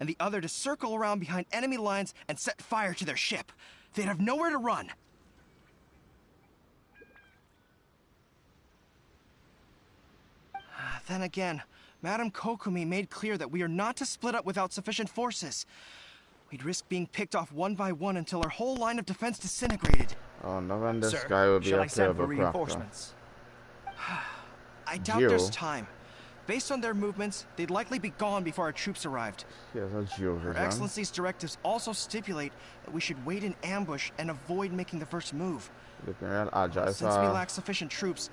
and the other to circle around behind enemy lines and set fire to their ship. They'd have nowhere to run. Then again, Madame Kokomi made clear that we are not to split up without sufficient forces. We'd risk being picked off one by one until our whole line of defense disintegrated. Oh, no, then this Sir, guy will be shall a I send for terrible crafter. reinforcements? I doubt there's time. Based on their movements, they'd likely be gone before our troops arrived. Her Excellency's directives also stipulate that we should wait in ambush and avoid making the first move. Since we lack sufficient troops,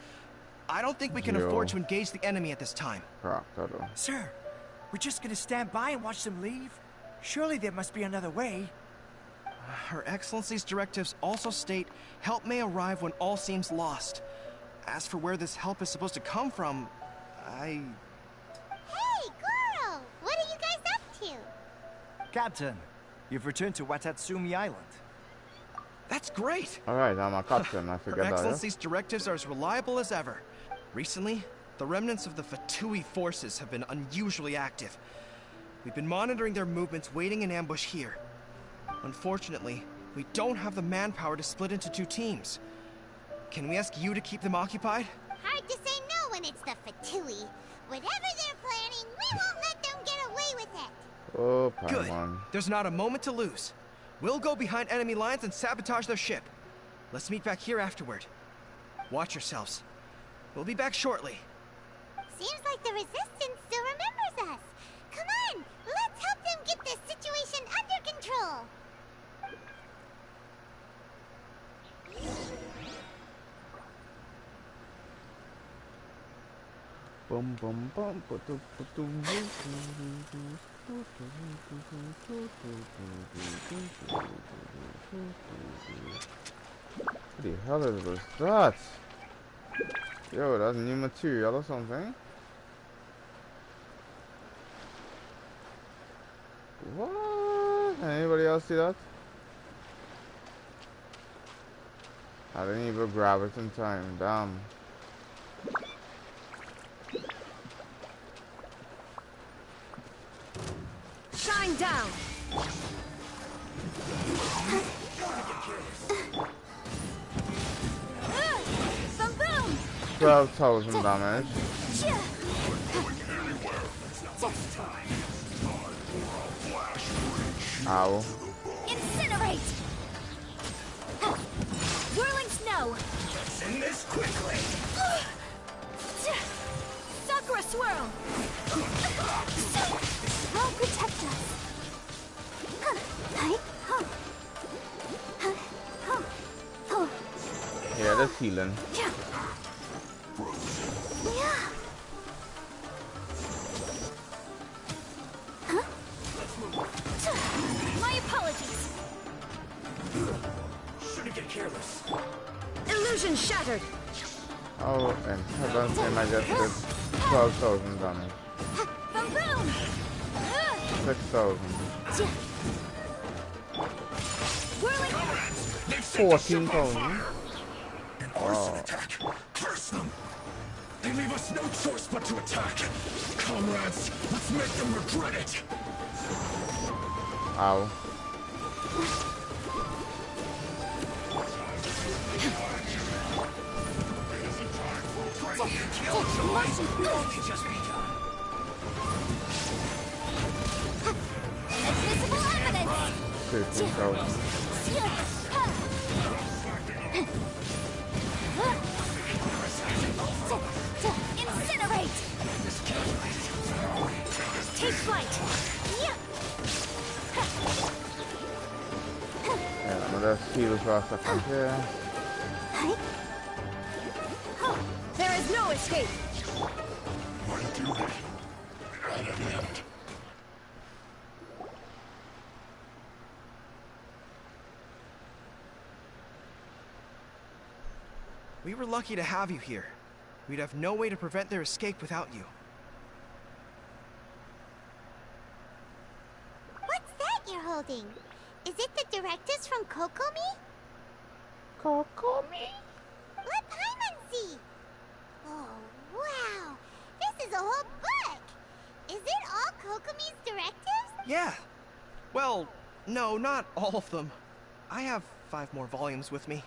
I don't think we can afford to engage the enemy at this time. Sir, we're just gonna stand by and watch them leave? Surely there must be another way. Her Excellency's directives also state help may arrive when all seems lost. As for where this help is supposed to come from, Hey, Goro! What are you guys up to? Captain, you've returned to Watatsumi Island. That's great! Alright, I'm a captain, I forget Her that. Excellency's directives are as reliable as ever. Recently, the remnants of the Fatui forces have been unusually active. We've been monitoring their movements, waiting in ambush here. Unfortunately, we don't have the manpower to split into two teams. Can we ask you to keep them occupied? Hard to say no when it's the Fatui. Whatever they're planning, we won't let them get away with it. Oh, good. There's not a moment to lose. We'll go behind enemy lines and sabotage their ship. Let's meet back here afterward. Watch yourselves. We'll be back shortly. Seems like the Resistance still remembers us. Come on, let's help them get this situation under control. Bum bum bum What the hell was that? Yo, that's new material or something. What? Anybody else see that? I didn't even grab it in time. Damn. Shine down. Boom! 12,000 damage. Ow. Incinerate! Whirling snow! Send this quickly! Sakura swirl! I'll protect us! Yeah, that's healing. My apologies! Shouldn't get careless. Illusion shattered! Oh, and heavens, and I just did 12,000 damage. Boom! 6,000. Whirling! 14,000. An arson attack. Curse them. They leave us no choice but to attack. Comrades, let's make them regret it. Ow. Invisible evidence! 15,000. Incinerate! Take flight! Yeah, another heal for a second here. There is no escape! we were lucky to have you here. We'd have no way to prevent their escape without you. What's that you're holding? Is it the directives from Kokomi? Kokomi? Let Paimon see! Oh, wow! This is a whole book! Is it all Kokomi's directives? Yeah. Well, no, not all of them. I have 5 more volumes with me.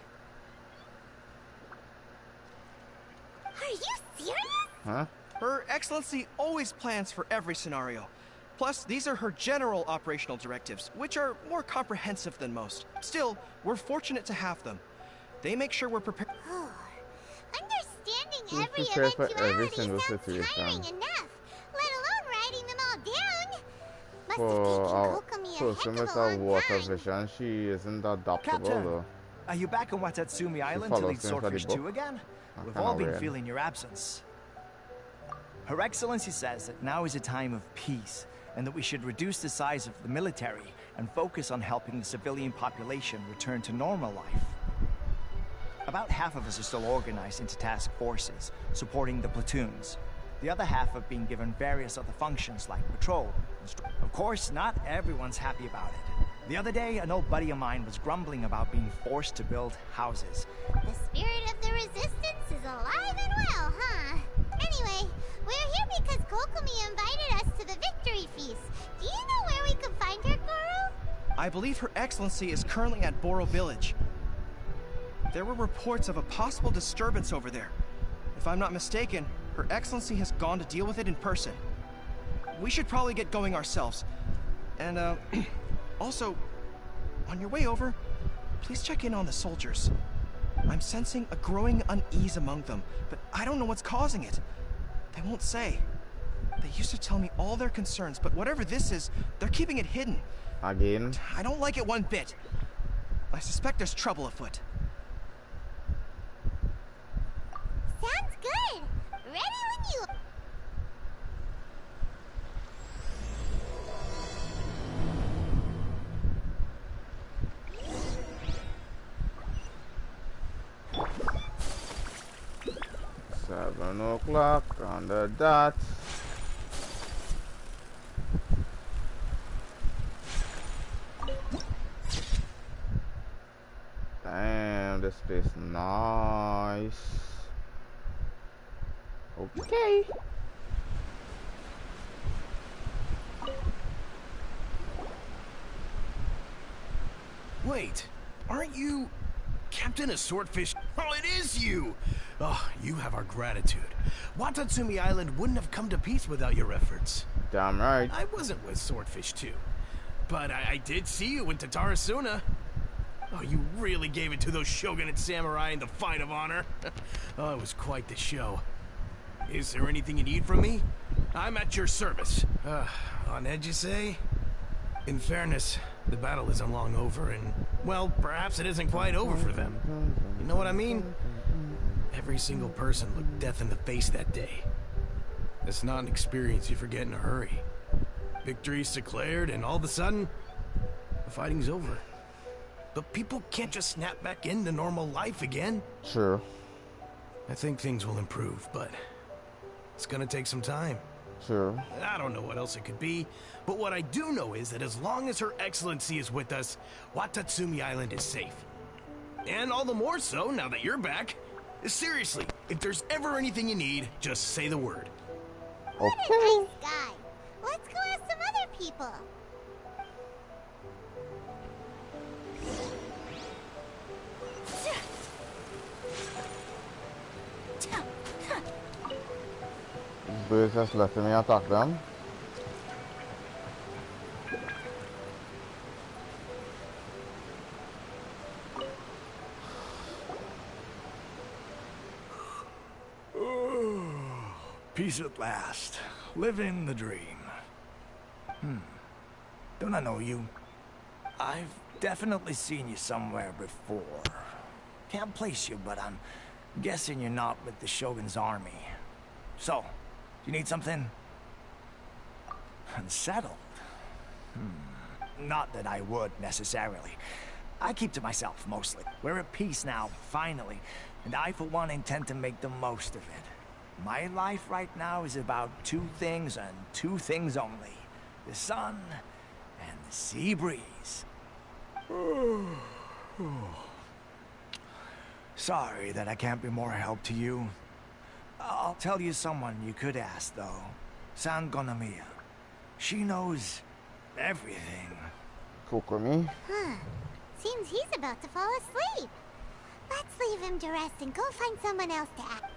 Are you serious? Huh? Her Excellency always plans for every scenario. Plus, these are her general operational directives, which are more comprehensive than most. Still, we're fortunate to have them. They make sure we're prepared. Understanding She's every prepared for eventuality every single sounds situation. tiring enough, let alone writing them all down. Must For have our taken Kokomi a heck person of with a a long water time. vision, she isn't adaptable Captain, though. are you back on Watatsumi Island to follows lead things like the Swordfish book. 2 again? We've kinda all been weird. feeling your absence. Her Excellency says that now is a time of peace, and that we should reduce the size of the military and focus on helping the civilian population return to normal life. About half of us are still organized into task forces, supporting the platoons. The other half have been given various other functions like patrol. Of course, not everyone's happy about it. The other day, an old buddy of mine was grumbling about being forced to build houses. The spirit of the resistance is alive and well, huh? Anyway, we're here because Kokomi invited us to the victory feast. Do you know where we can find her, Goro? I believe Her Excellency is currently at Boro Village. There were reports of a possible disturbance over there. If I'm not mistaken, Her Excellency has gone to deal with it in person. We should probably get going ourselves. And, also, on your way over, please check in on the soldiers. I'm sensing a growing unease among them, but I don't know what's causing it. They won't say. They used to tell me all their concerns, but whatever this is, they're keeping it hidden. Again. I don't like it one bit. I suspect there's trouble afoot. Sounds good. Ready when you... $7 on the dot. Damn, this place nice. Okay. Wait, aren't you Captain of Swordfish? Oh, it is you! Oh, you have our gratitude. Watatsumi Island wouldn't have come to peace without your efforts. Damn right. I wasn't with Swordfish 2, but I did see you in Tatarasuna. Oh, you really gave it to those shogunate samurai in the fight of honor. Oh, it was quite the show. Is there anything you need from me? I'm at your service. On edge, you say? In fairness, the battle isn't long over, and, well, perhaps it isn't quite over for them. You know what I mean? Every single person looked death in the face that day. It's not an experience you forget in a hurry. Victory's declared, and all of a sudden, the fighting's over. But people can't just snap back into normal life again. Sure. I think things will improve, but it's gonna take some time. Sure. I don't know what else it could be, but what I do know is that as long as Her Excellency is with us, Watatsumi Island is safe. And all the more so now that you're back. Seriously, if there's ever anything you need, just say the word. What a nice guy. Let's go ask some other people. Birds just letting me attack them. Peace at last. Living the dream. Don't I know you? I've definitely seen you somewhere before. Can't place you, but I'm guessing you're not with the Shogun's army. So, do you need something? Unsettled? Not that I would, necessarily. I keep to myself, mostly. We're at peace now, finally, and I, for one, intend to make the most of it. My life right now is about 2 things and 2 things only. The sun and the sea breeze. Sorry that I can't be more help to you. I'll tell you someone you could ask, though. San Gonomiya. She knows everything. Kokomi. Huh. Seems he's about to fall asleep. Let's leave him to rest and go find someone else to act.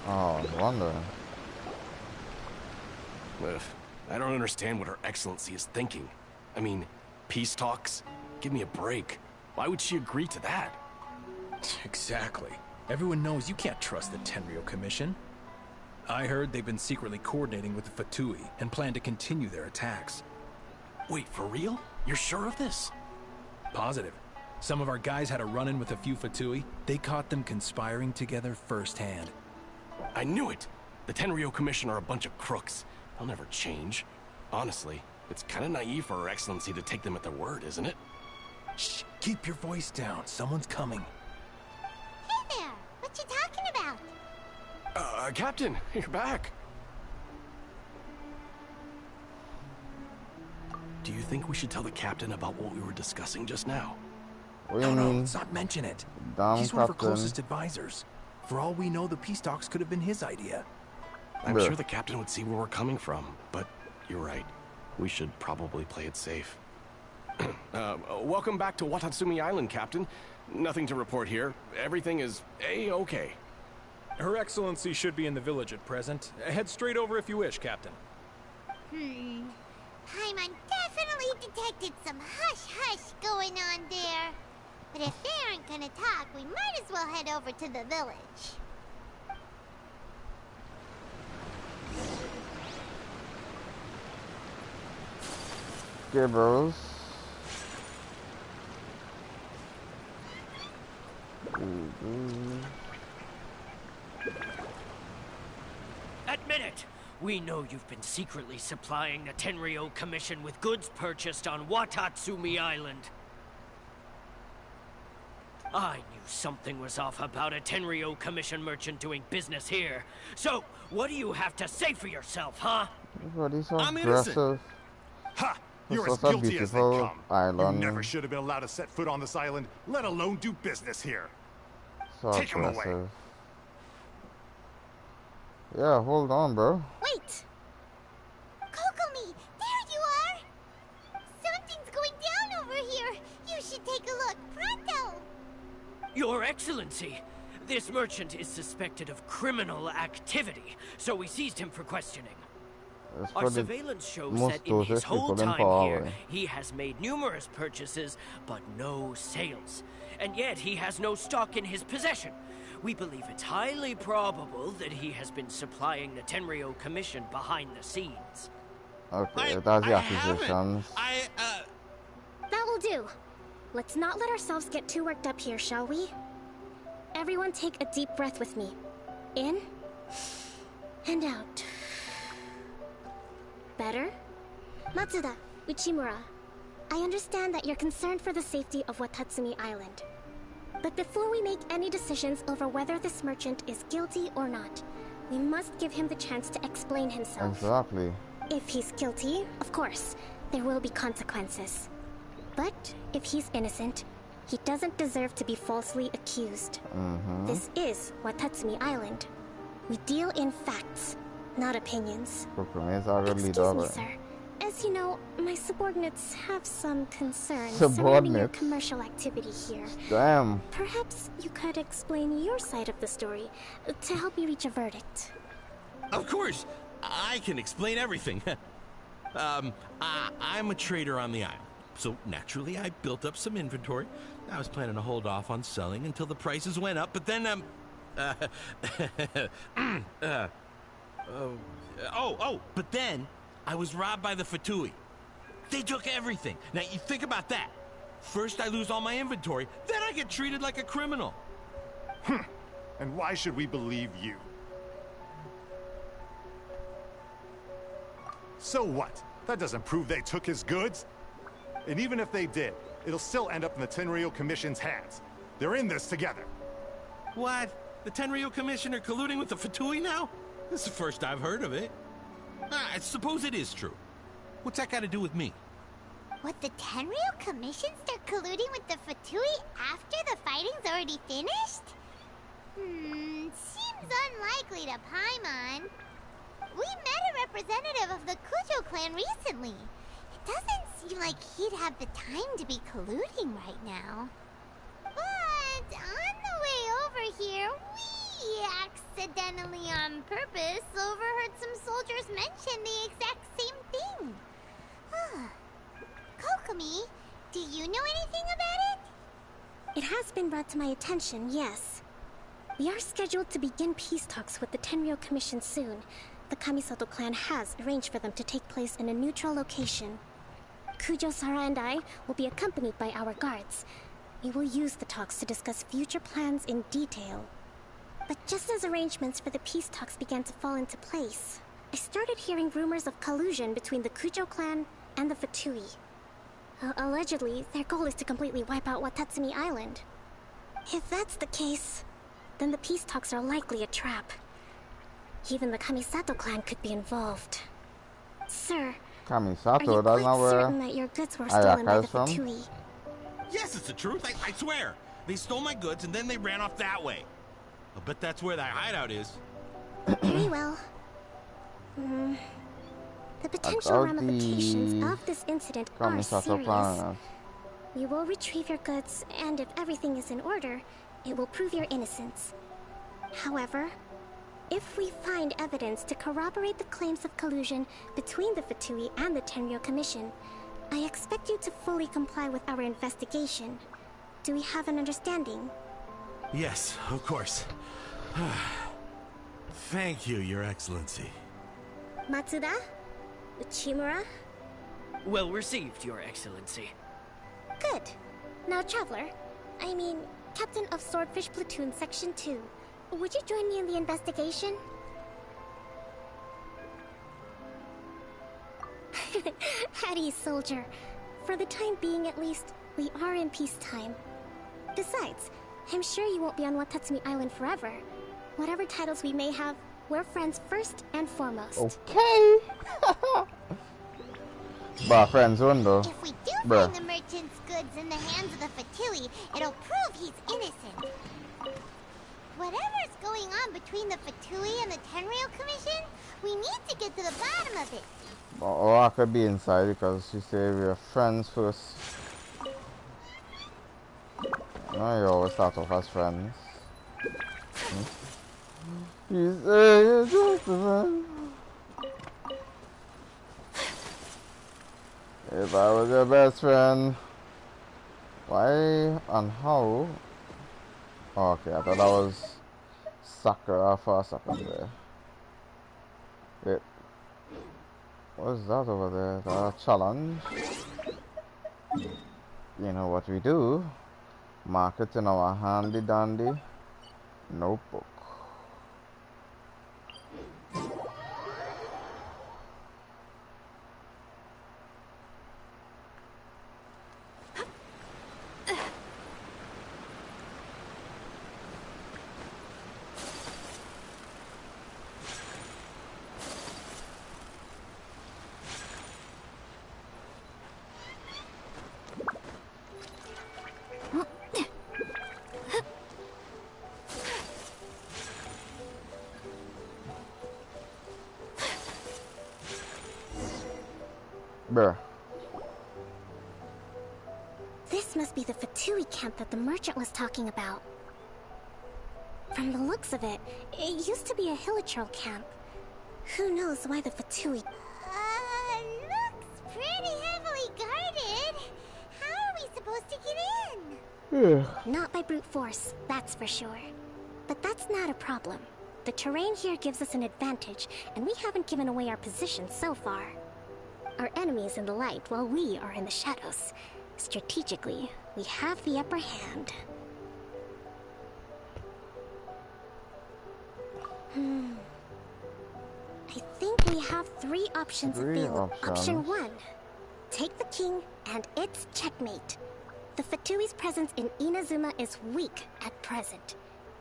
Oh, no wonder. I don't understand what Her Excellency is thinking. I mean, peace talks? Give me a break. Why would she agree to that? Exactly. Everyone knows you can't trust the Tenryou Commission. I heard they've been secretly coordinating with the Fatui and plan to continue their attacks. Wait, for real? You're sure of this? Positive. Some of our guys had a run-in with a few Fatui. They caught them conspiring together firsthand. I knew it! The Tenryou Commission are a bunch of crooks. They'll never change. Honestly, it's kind of naive for Her Excellency to take them at their word, isn't it? Shh! Keep your voice down. Someone's coming. Hey there! What you talking about? Captain, you're back. Do you think we should tell the captain about what we were discussing just now? What do you mean? Let's not mention it. Damn, He's one of our Captain. closest advisors. For all we know, the peace talks could have been his idea. I'm sure the captain would see where we're coming from, but you're right. We should probably play it safe. Welcome back to Watatsumi Island, Captain. Nothing to report here. Everything is A-okay. Her Excellency should be in the village at present. Head straight over if you wish, Captain. Paimon definitely detected some hush-hush going on there. But if they aren't gonna talk, we might as well head over to the village. Okay, bros. Admit it! We know you've been secretly supplying the Tenryou Commission with goods purchased on Watatsumi Island. I knew something was off about a Tenryou Commission merchant doing business here. So, what do you have to say for yourself, huh? Everybody's so I'm aggressive. innocent. Ha! You're as Such a guilty as they beautiful come. island. You never should have been allowed to set foot on this island, let alone do business here. So Take him away. aggressive. Yeah, hold on, bro. Wait! Kokomi, there you are! Something's going down over here. You should take a look. Pronto! Your Excellency, this merchant is suspected of criminal activity, so we seized him for questioning. That's Our for the surveillance shows most that in his closest whole people in time power. here, he has made numerous purchases, but no sales. And yet he has no stock in his possession. We believe it's highly probable that he has been supplying the Tenryou Commission behind the scenes. Okay, that's the accusations. That will do. Let's not let ourselves get too worked up here, shall we? Everyone take a deep breath with me. In and out. Better? Matsuda, Uchimura, I understand that you're concerned for the safety of Watatsumi Island. But before we make any decisions over whether this merchant is guilty or not, we must give him the chance to explain himself. Exactly. If he's guilty, of course, there will be consequences. But if he's innocent, he doesn't deserve to be falsely accused. This is Watatsumi Island. We deal in facts, not opinions. Excuse me, sir. As you know, my subordinates have some concerns surrounding your commercial activity here. Damn. Perhaps you could explain your side of the story to help me reach a verdict. Of course, I can explain everything. I'm a trader on the island, so naturally I built up some inventory. I was planning to hold off on selling until the prices went up, but then but then I was robbed by the Fatui. They took everything. Now you think about that. First I lose all my inventory, then I get treated like a criminal. And why should we believe you? So what? That doesn't prove they took his goods. And even if they did, it'll still end up in the Tenryou Commission's hands. They're in this together. What? The Tenryou Commission are colluding with the Fatui now? This is the first I've heard of it. I suppose it is true. What's that got to do with me? What, the Tenryou Commission start colluding with the Fatui after the fighting's already finished? likely to Paimon. We met a representative of the Kujo clan recently. It doesn't seem like he'd have the time to be colluding right now. But on the way over here, we accidentally on purpose overheard some soldiers mention the exact same thing. Kokomi, do you know anything about it? It has been brought to my attention, yes. We are scheduled to begin peace talks with the Tenryou Commission soon. The Kamisato clan has arranged for them to take place in a neutral location. Kujo-Sara and I will be accompanied by our guards. We will use the talks to discuss future plans in detail. But just as arrangements for the peace talks began to fall into place, I started hearing rumors of collusion between the Kujo clan and the Fatui. Allegedly, their goal is to completely wipe out Watatsumi Island. If that's the case, then the peace talks are likely a trap. Even the Kamisato clan could be involved. Sir, Kamisato, are you that's not quite certain where that your goods were stolen by the from? Fatui? Yes, it's the truth. I swear. They stole my goods and then they ran off that way. I bet that's where that hideout is. Very well. The potential ramifications of this incident are serious. We will retrieve your goods, and if everything is in order, it will prove your innocence. However, if we find evidence to corroborate the claims of collusion between the Fatui and the Tenryou Commission, I expect you to fully comply with our investigation. Do we have an understanding? Yes, of course. Thank you, Your Excellency. Matsuda? Uchimura? Well received, Your Excellency. Good. Now, Traveler, Captain of Swordfish Platoon Section 2, would you join me in the investigation? At ease, soldier. For the time being, at least, we are in peacetime. Besides, I'm sure you won't be on Watatsumi Island forever. Whatever titles we may have, we're friends first and foremost. Okay. But friends though. If we do find the merchant's goods in the hands of the Fatui, it'll prove he's innocent. Whatever's going on between the Fatui and the Tenryou Commission, we need to get to the bottom of it. Or I could be inside because she said we're friends first. No, you always start off as friends. You say you're just a friend. If I was your best friend, why and how? Oh, okay, I thought that was Sakura for a second there. Wait, what is that over there? The challenge. You know what we do? Mark it in our handy dandy notebook. Bruh. This must be the Fatui camp that the merchant was talking about. From the looks of it, it used to be a hilichurl camp. Who knows why the Fatui... Looks pretty heavily guarded. How are we supposed to get in? Not by brute force, that's for sure. But that's not a problem. The terrain here gives us an advantage, and we haven't given away our position so far. Our enemy is in the light, while we are in the shadows. Strategically, we have the upper hand. I think we have three options available. Option 1. Take the king, and it's checkmate. The Fatui's presence in Inazuma is weak at present.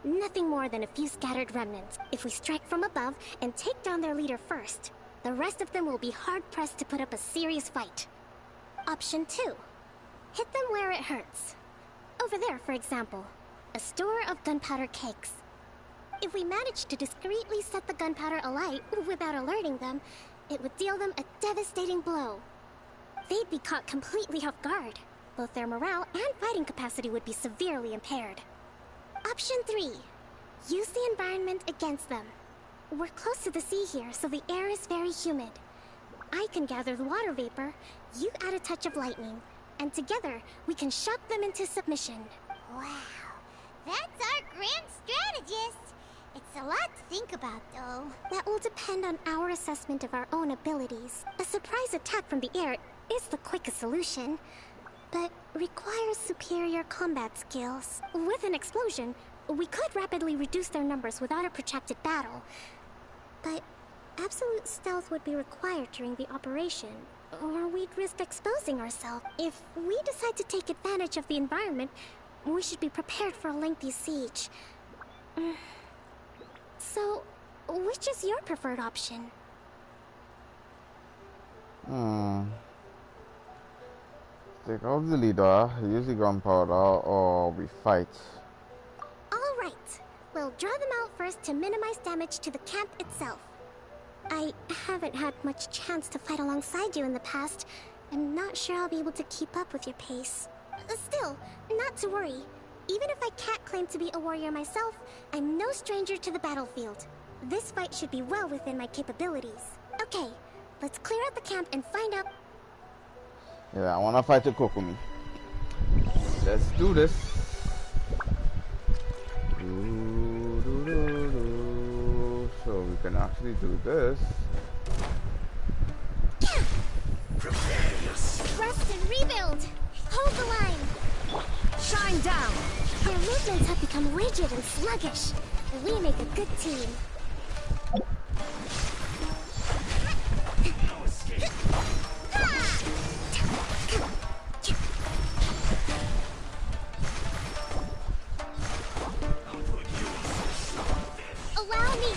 Nothing more than a few scattered remnants. If we strike from above and take down their leader first, the rest of them will be hard-pressed to put up a serious fight. Option 2. Hit them where it hurts. Over there, for example. A store of gunpowder cakes. If we managed to discreetly set the gunpowder alight without alerting them, it would deal them a devastating blow. They'd be caught completely off guard. Both their morale and fighting capacity would be severely impaired. Option 3. Use the environment against them. We're close to the sea here, so the air is very humid. I can gather the water vapor, you add a touch of lightning, and together we can shock them into submission. Wow, that's our grand strategist. It's a lot to think about, though. That will depend on our assessment of our own abilities. A surprise attack from the air is the quickest solution, but requires superior combat skills. With an explosion, we could rapidly reduce their numbers without a protracted battle, but absolute stealth would be required during the operation, or we'd risk exposing ourselves. If we decide to take advantage of the environment, we should be prepared for a lengthy siege. So, which is your preferred option? Take out the leader, use the gunpowder, or we fight. All right. We'll draw them out first to minimize damage to the camp itself. I haven't had much chance to fight alongside you in the past. I'm not sure I'll be able to keep up with your pace. Still, not to worry. Even if I can't claim to be a warrior myself, I'm no stranger to the battlefield. This fight should be well within my capabilities. Okay, let's clear out the camp and find out... Yeah, I want to fight the Kokomi. Let's do this. So we can actually do this. Rest and rebuild! Hold the line! Shine down! Their movements have become rigid and sluggish. We make a good team. Allow me!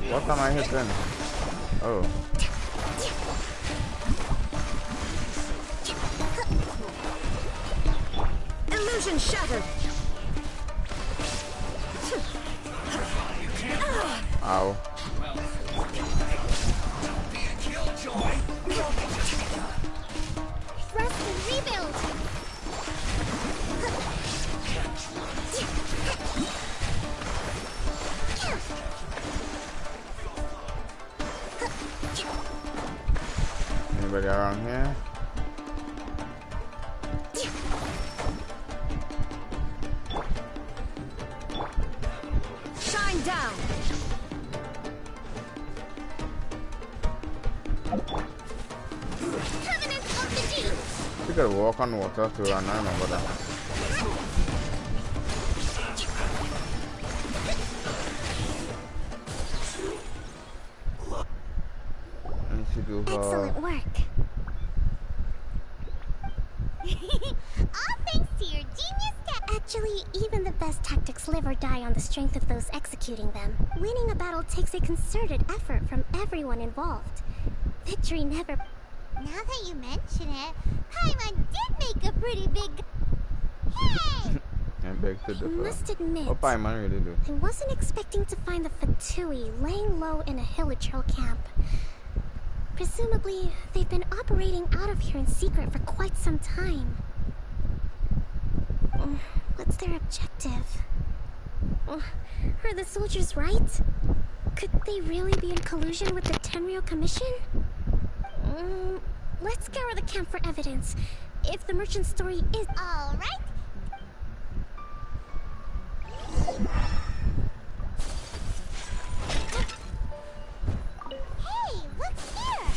What am I hitting? Oh. Illusion shattered! Ow. Rest and rebuild! Anybody around here? Shine down! Covenant of the Deep! You gotta walk on water too, and I remember that. And she do her... Excellent work. All thanks to your genius Actually, even the best tactics live or die on the strength of those executing them. Winning a battle takes a concerted effort from everyone involved. Victory never... Now that you mention it, Paimon did make a pretty big... Hey! I beg to differ. Must admit, Oh, Paimon really do. I wasn't expecting to find the Fatui laying low in a Hilichurl camp. Presumably, they've been operating out of here in secret for quite some time. What's their objective? Are the soldiers right? Could they really be in collusion with the Tenryou Commission? Let's scour the camp for evidence. If the merchant's story is... All right. Hey, look here.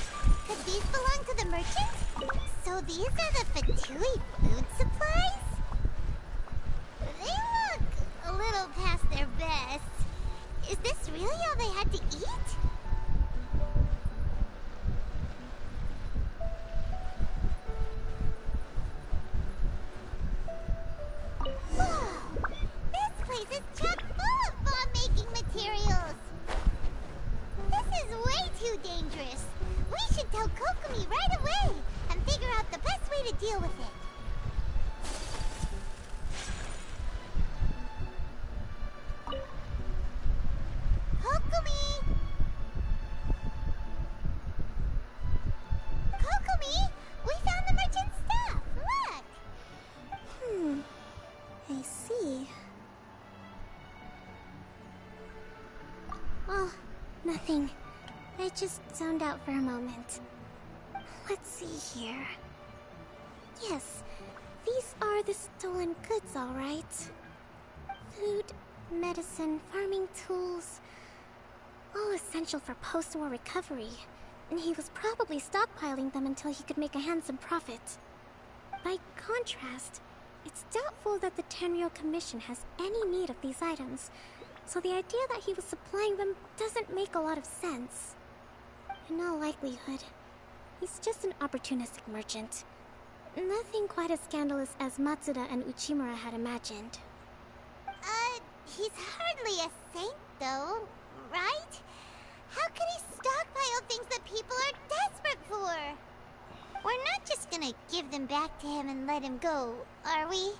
Could these belong to the merchant? So these are the Fatui food supplies? They look a little past their best. Is this really all they had to eat? Whoa! This place is chock full of bomb-making materials! This is way too dangerous! We should tell Kokomi right away and figure out the best way to deal with it. Oh, nothing. I just zoned out for a moment. Let's see here. Yes, these are the stolen goods, all right. Food, medicine, farming tools, all essential for post-war recovery. And he was probably stockpiling them until he could make a handsome profit. By contrast, it's doubtful that the Tenryou Commission has any need of these items, so the idea that he was supplying them doesn't make a lot of sense. In all likelihood, he's just an opportunistic merchant. Nothing quite as scandalous as Matsuda and Uchimura had imagined. He's hardly a saint, though, right? How could he stockpile things that people are desperate for? We're not just gonna give them back to him and let him go, are we?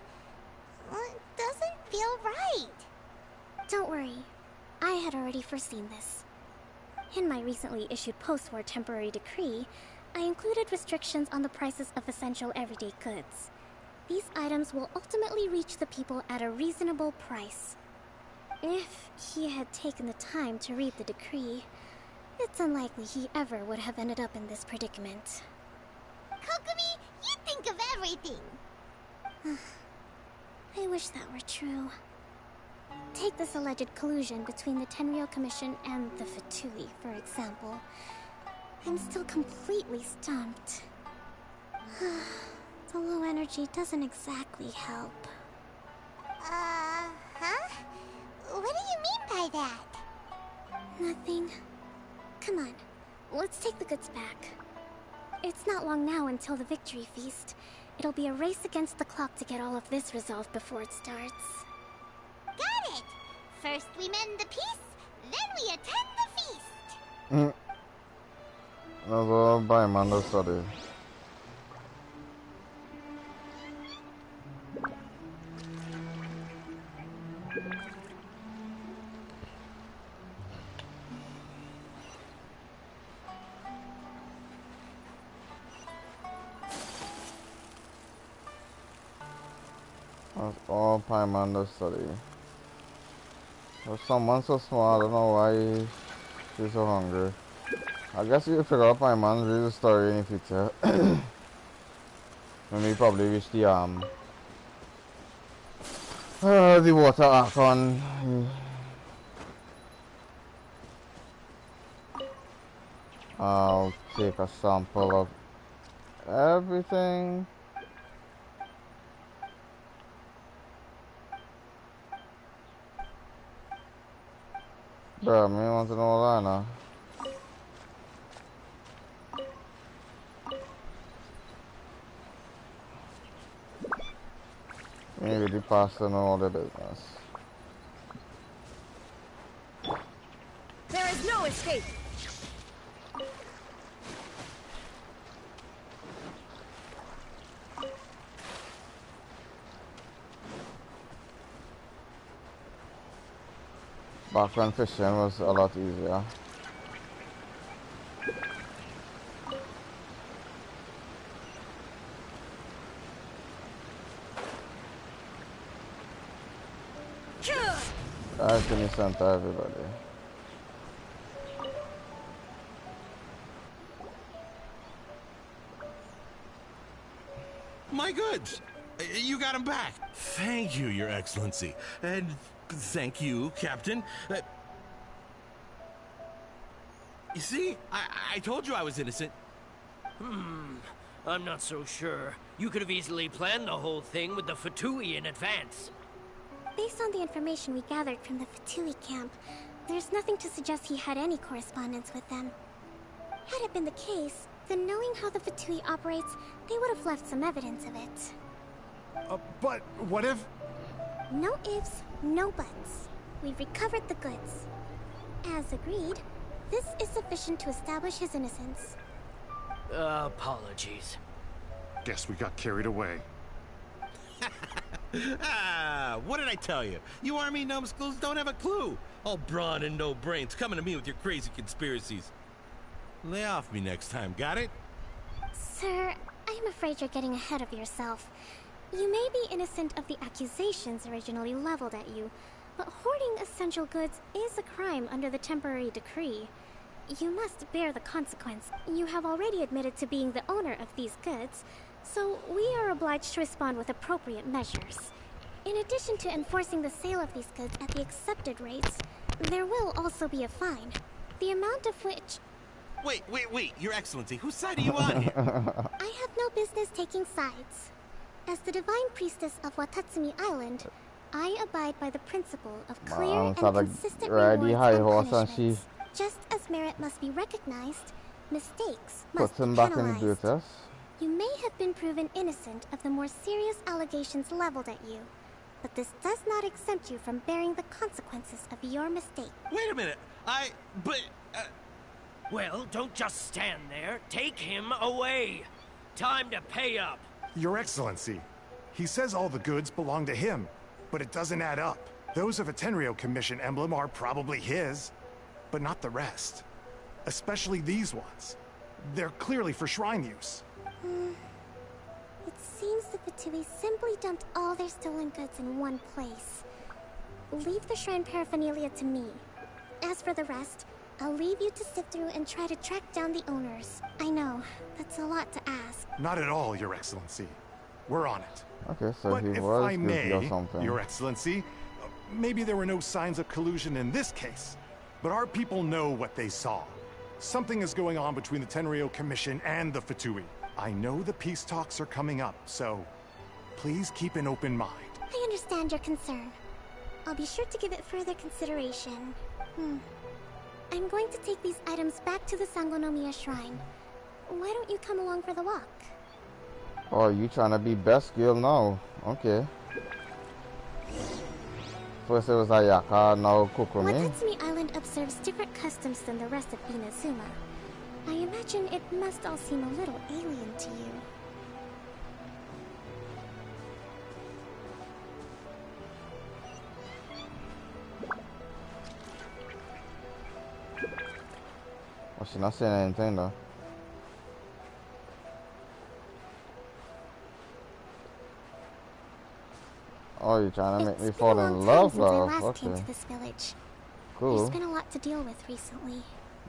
Well, it doesn't feel right. Don't worry. I had already foreseen this. In my recently issued post-war temporary decree, I included restrictions on the prices of essential everyday goods. These items will ultimately reach the people at a reasonable price. If he had taken the time to read the decree, it's unlikely he ever would have ended up in this predicament. Kokomi, you think of everything! I wish that were true. Take this alleged collusion between the Tenryou Commission and the Fatui, for example. I'm still completely stumped. The low energy doesn't exactly help. Huh? What do you mean by that? Nothing. Come on, let's take the goods back. It's not long now until the victory feast. It'll be a race against the clock to get all of this resolved before it starts. Got it! First we mend the peace, then we attend the feast! That's what I'm buying, man. That's study. That's all Paimon study. There's someone so small, I don't know why she's so hungry. I guess you figure out Paimon read the story in the future. When we probably reach the water archon. I'll take a sample of everything. Bro, me want to know that now. Maybe the pastor know all the business. There is no escape. Back when fishing was a lot easier. I can send to everybody. My goods! You got them back. Thank you, Your Excellency. And thank you, Captain. You see? I told you I was innocent. I'm not so sure. You could have easily planned the whole thing with the Fatui in advance. Based on the information we gathered from the Fatui camp, there's nothing to suggest he had any correspondence with them. Had it been the case, then knowing how the Fatui operates, they would have left some evidence of it. But what if... No ifs, no buts. We've recovered the goods. As agreed, this is sufficient to establish his innocence. Apologies. Guess we got carried away. What did I tell you? You army numbskulls don't have a clue. All brawn and no brains coming to me with your crazy conspiracies. Lay off me next time, got it? Sir, I'm afraid you're getting ahead of yourself. You may be innocent of the accusations originally leveled at you, But hoarding essential goods is a crime under the temporary decree. You must bear the consequence. You have already admitted to being the owner of these goods, so we are obliged to respond with appropriate measures. In addition to enforcing the sale of these goods at the accepted rates, there will also be a fine, the amount of which... Wait, Your Excellency, whose side are you on here? I have no business taking sides. As the Divine Priestess of Watatsumi Island, I abide by the principle of clear and consistent rewards and punishments. Just as merit must be recognized, mistakes must be penalized. You may have been proven innocent of the more serious allegations leveled at you, but this does not exempt you from bearing the consequences of your mistake. Wait a minute, Well, don't just stand there. Take him away. Time to pay up. Your Excellency, he says all the goods belong to him, but it doesn't add up. Those of a Tenryou Commission emblem are probably his, but not the rest. Especially these ones. They're clearly for shrine use. It seems the Fatui simply dumped all their stolen goods in one place. Leave the shrine paraphernalia to me. As for the rest, I'll leave you to sift through and try to track down the owners. I know, that's a lot to ask. Not at all, Your Excellency. We're on it. Okay, so but he if was I may, or something. Your Excellency, maybe there were no signs of collusion in this case, but our people know what they saw. Something is going on between the Tenryou Commission and the Fatui. I know the peace talks are coming up, so please keep an open mind. I understand your concern. I'll be sure to give it further consideration. I'm going to take these items back to the Sangonomiya Shrine. Why don't you come along for the walk? Oh, you trying to be best girl now? Okay. First it was Ayaka, now Kokomi. Watatsumi Island observes different customs than the rest of Inazuma. I imagine it must all seem a little alien to you. Oh, she's not saying anything though. Oh, you're trying to make me fall in love, love. Since I last came Okay. to this village. Cool. There's been a lot to deal with recently.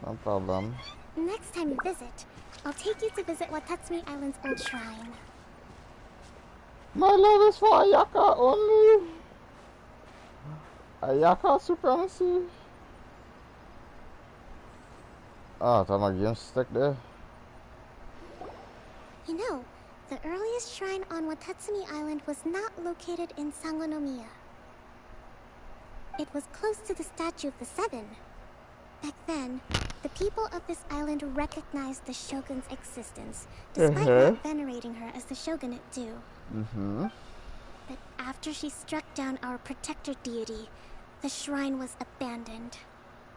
No problem. Next time you visit, I'll take you to visit Watatsumi Island's old shrine. My love is for Ayaka only. Ayaka supremacy. Oh, I thought my game stuck there. You know, the earliest shrine on Watatsumi Island was not located in Sangonomiya. It was close to the Statue of the Seven. Back then, the people of this island recognized the shogun's existence, despite not venerating her as the shogunate do. But after she struck down our protector deity, the shrine was abandoned.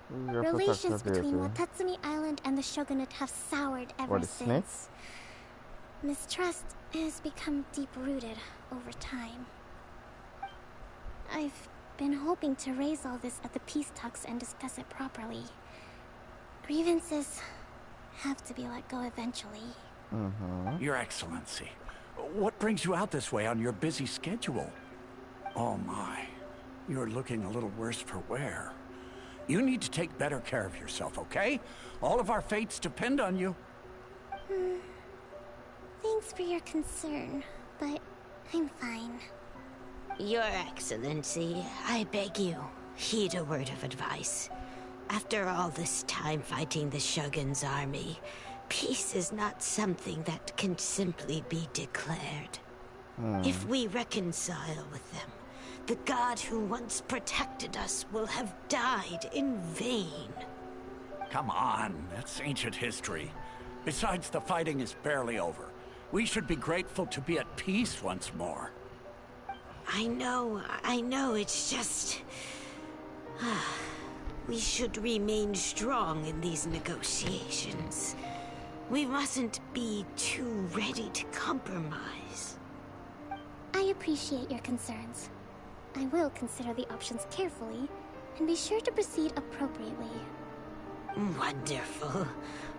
Relations between Watatsumi Island and the shogunate have soured ever since. Mistrust has become deep-rooted over time. I've been hoping to raise all this at the peace talks and discuss it properly. Grievances have to be let go eventually. Your Excellency, what brings you out this way on your busy schedule? Oh my, you're looking a little worse for wear. You need to take better care of yourself, okay? All of our fates depend on you. Thanks for your concern, but I'm fine. Your Excellency, I beg you, heed a word of advice. After all this time fighting the Shogun's army, peace is not something that can simply be declared. If we reconcile with them, the god who once protected us will have died in vain. Come on, that's ancient history. Besides, the fighting is barely over. We should be grateful to be at peace once more. I know, it's just... we should remain strong in these negotiations. We mustn't be too ready to compromise. I appreciate your concerns. I will consider the options carefully, and be sure to proceed appropriately. Wonderful.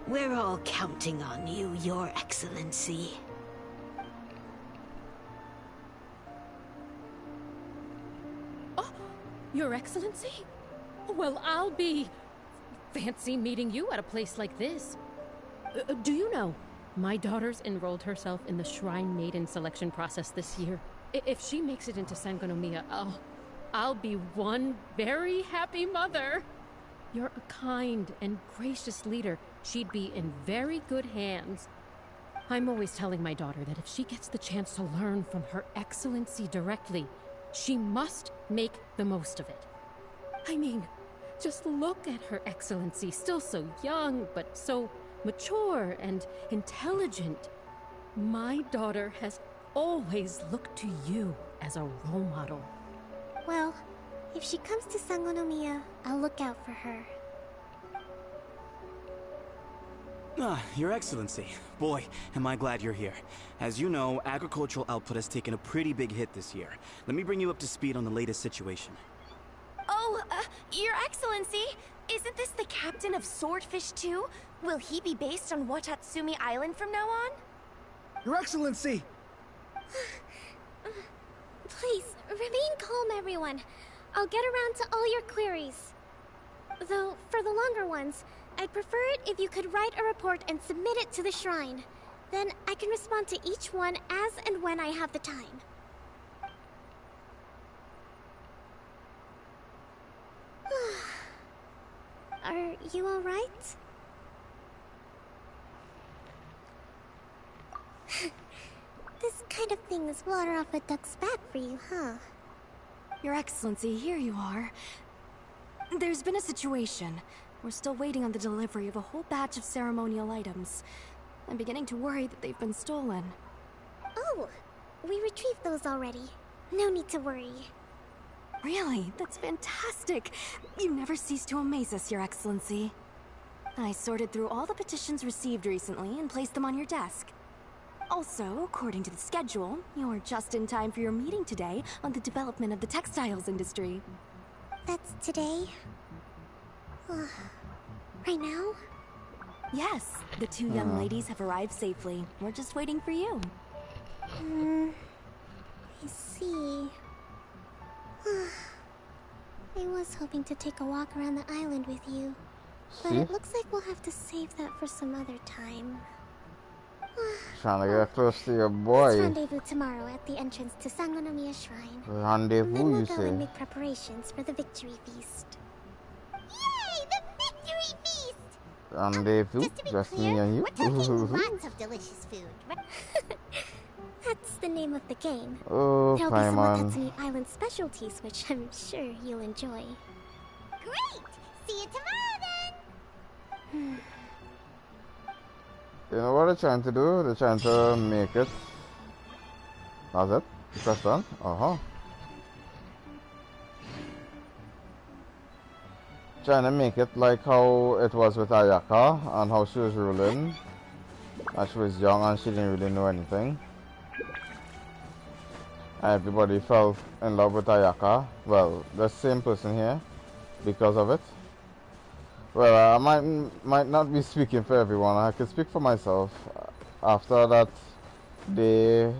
We're all counting on you, Your Excellency. Your Excellency? Well, I'll be... fancy meeting you at a place like this. Do you know, my daughter's enrolled herself in the Shrine Maiden selection process this year. If she makes it into Sangonomiya, I'll be one very happy mother. You're a kind and gracious leader. She'd be in very good hands. I'm always telling my daughter that if she gets the chance to learn from Her Excellency directly, she must make the most of it. I mean, just look at Her Excellency, still so young, but so mature and intelligent. My daughter has always looked to you as a role model. Well, if she comes to Sangonomiya, I'll look out for her. Your Excellency. Boy, am I glad you're here. As you know, agricultural output has taken a pretty big hit this year. Let me bring you up to speed on the latest situation. Oh, Your Excellency, isn't this the captain of Swordfish 2? Will he be based on Watatsumi Island from now on? Your Excellency! Please, remain calm, everyone. I'll get around to all your queries. Though, for the longer ones, I'd prefer it if you could write a report and submit it to the shrine. Then I can respond to each one as and when I have the time. Are you alright? This kind of thing is water off a duck's back for you, huh? Your Excellency, here you are. There's been a situation. We're still waiting on the delivery of a whole batch of ceremonial items. I'm beginning to worry that they've been stolen. Oh, we retrieved those already. No need to worry. Really? That's fantastic! You never cease to amaze us, Your Excellency. I sorted through all the petitions received recently and placed them on your desk. Also, according to the schedule, you're just in time for your meeting today on the development of the textiles industry. That's today? Right now? Yes, the two young ladies have arrived safely. We're just waiting for you. I see. I was hoping to take a walk around the island with you, but it looks like we'll have to save that for some other time. Trying to get close to your boy. Let's rendezvous tomorrow at the entrance to Sangonomiya Shrine. Rendezvous, then we'll you go say? and make preparations for the victory feast. Yay! The victory feast! Rendezvous? Just me and you? We're talking lots of delicious food. That's the name of the game. Oh, There'll be some Paimon. Watatsumi Island specialties, which I'm sure you'll enjoy. Great! See you tomorrow then! You know what they're trying to do? They're trying to make it. How's it? Press on? Trying to make it like how it was with Ayaka and how she was ruling. And she was young and she didn't really know anything. Everybody fell in love with Ayaka. Well, the same person here because of it. Well, I might not be speaking for everyone. I can speak for myself. After that day,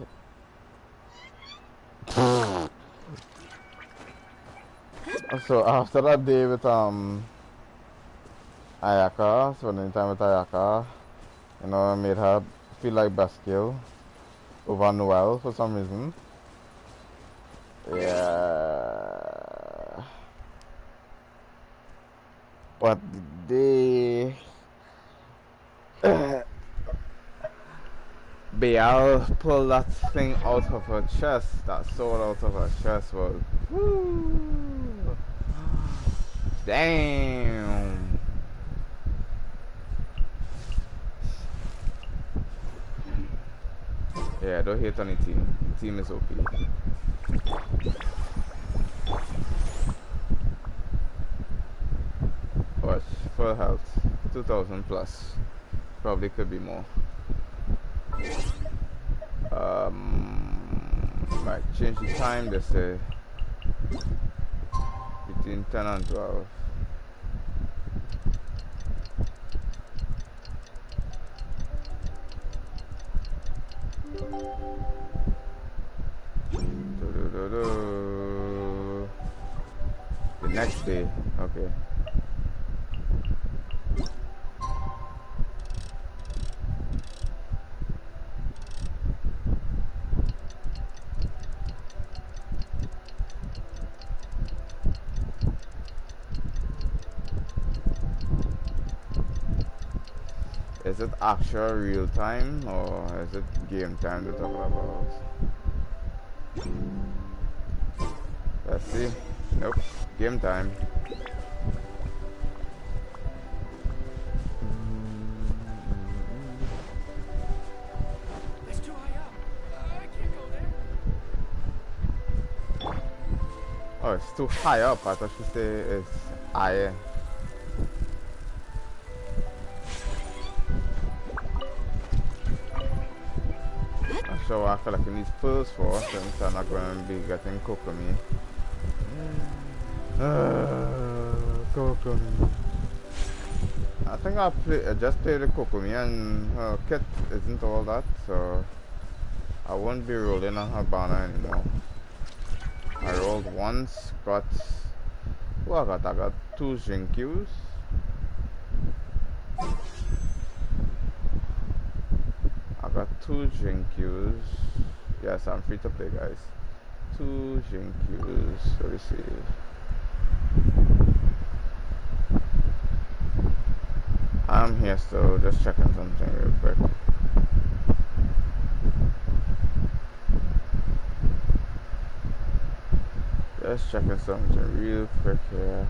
so after that day with Ayaka, spending time with Ayaka, you know, made her feel like Basquiat over Noel for some reason. Yeah. But they Bial pulled that thing out of her chest, that sword out of her chest was woo. Damn. Yeah, don't hate on the team. The team is OP. Watch, full health, 2000 plus. Probably could be more. Might change the time, they say. Between 10 and 12. stay. Okay. Is it actual real time or is it game time to talk about? Let's see. Nope. Game time. It's too high up. I can't go there. Oh, it's too high up. I thought she said it's higher. So I feel like in these pearls for since I'm not going to be getting Kokomi. Kokomi. I think I just played the Kokomi and her kit isn't all that, so I won't be rolling on her banner anymore. I rolled once, got what I got 2 Jinkyus. I got 2 Jinkyus. Yes, I'm free to play, guys. 2 Jinkyus. Let me see. I'm here still, just checking something real quick. Just checking something real quick here.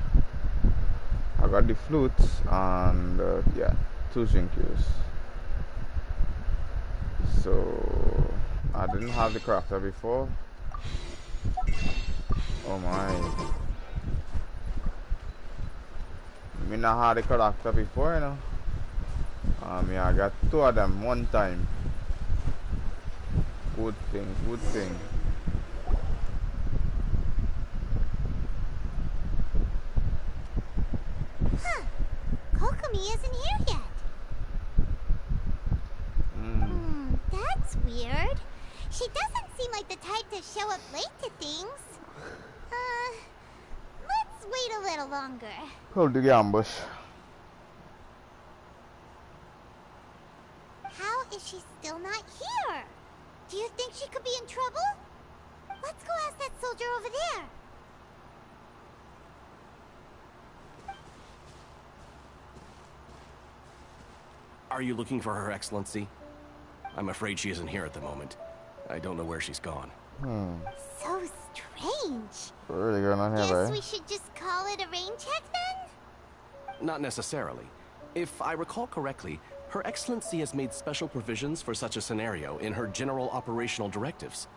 I got the flutes and yeah, 2 Jinkyus. So I didn't have the crafter before. Oh my. I mean, I had the crafter before, you know. Yeah, I got 2 of them one time. Good thing, good thing. Huh. Kokomi isn't here yet. That's weird. She doesn't seem like the type to show up late to things. Let's wait a little longer. Hold the ambush. How is she still not here? Do you think she could be in trouble? Let's go ask that soldier over there. Are you looking for Her Excellency? I'm afraid she isn't here at the moment. I don't know where she's gone. So strange. Really going on here, Guess we should just call it a rain check then? Not necessarily. If I recall correctly, Her Excellency has made special provisions for such a scenario in her general operational directives.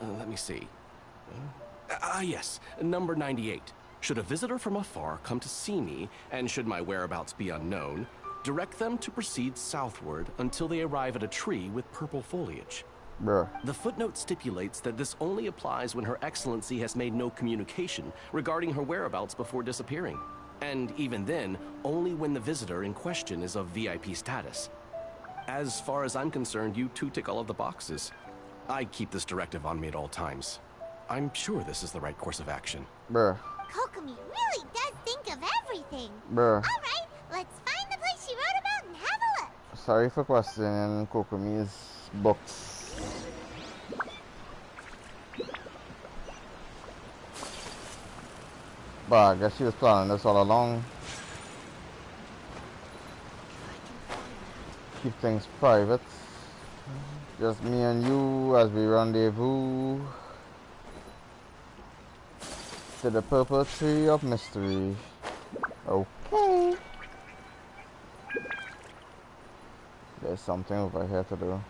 Let me see. Yes, number 98. Should a visitor from afar come to see me, and should my whereabouts be unknown, direct them to proceed southward until they arrive at a tree with purple foliage. Bruh. The footnote stipulates that this only applies when Her Excellency has made no communication regarding her whereabouts before disappearing. And even then, only when the visitor in question is of VIP status. As far as I'm concerned, you two tick all of the boxes. I keep this directive on me at all times. I'm sure this is the right course of action. Bruh. Kokomi really does think of everything. Bruh. Alright, let's find the place she wrote about and have a look. Sorry for questioning Kokomi's books. But I guess she was planning this all along. Keep things private. Just me and you as we rendezvous to the purple tree of mystery. Okay. There's something over here to do.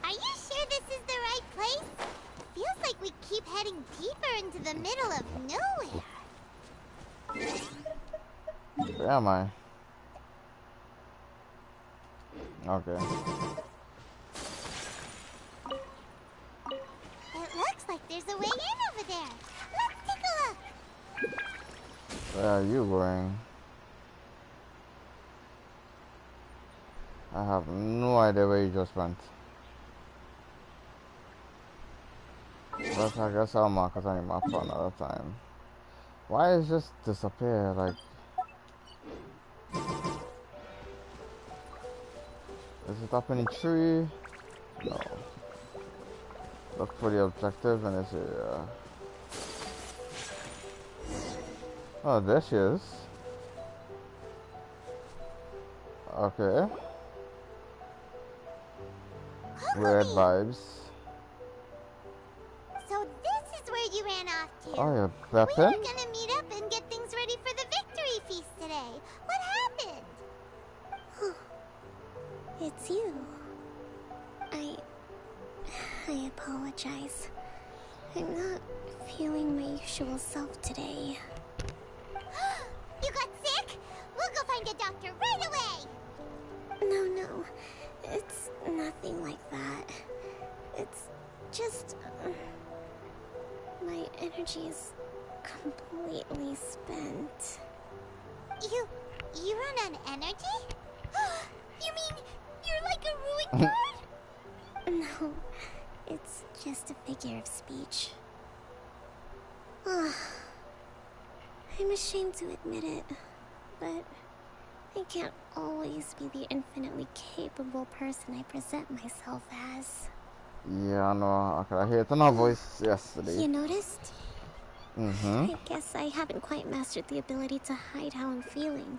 Are you sure this is the right place? Feels like we keep heading deeper into the middle of nowhere. Where am I? Okay. It looks like there's a way in over there. Let's take a look. Where are you going? I have no idea where you just went. But I guess I'll mark it on your map for another time. Why is this disappear? Like, is it up in a tree? No. Look for the objective in this area. Oh, there she is. Okay. Weird vibes. So this is where you ran off to. Oh, you're We were Beppin? gonna meet up and get things ready for the victory feast today. What happened? It's you. I apologize. I'm not feeling my usual self today. You got sick? We'll go find a doctor right away. No. It's nothing like that. It's just... my energy is completely spent. You run on energy? You mean you're like a ruined bird? No, it's just a figure of speech. I'm ashamed to admit it, but I can't always be the infinitely capable person I present myself as. Yeah, I know. I heard it in her voice yesterday. You noticed? Mm-hmm. I guess I haven't quite mastered the ability to hide how I'm feeling.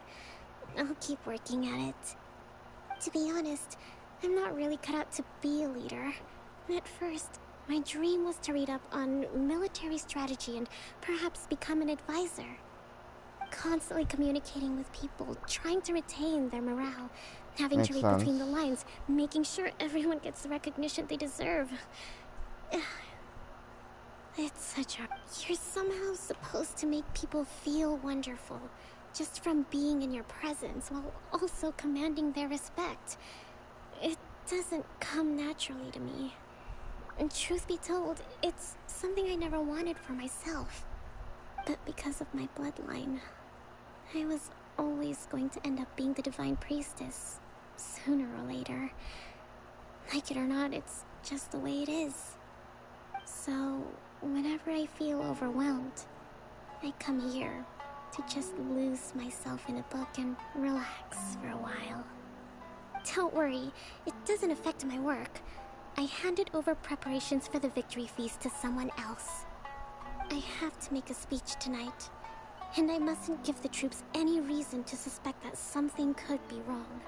I'll keep working at it. To be honest, I'm not really cut out to be a leader. At first, my dream was to read up on military strategy and perhaps become an advisor. Constantly communicating with people, trying to retain their morale, having to read between the lines, making sure everyone gets the recognition they deserve. It's such a... You're somehow supposed to make people feel wonderful, just from being in your presence, while also commanding their respect. It doesn't come naturally to me. And truth be told, it's something I never wanted for myself. But because of my bloodline, I was always going to end up being the divine priestess, sooner or later. Like it or not, it's just the way it is. So, whenever I feel overwhelmed, I come here to just lose myself in a book and relax for a while. Don't worry, it doesn't affect my work. I handed over preparations for the victory feast to someone else. I have to make a speech tonight, and I mustn't give the troops any reason to suspect that something could be wrong.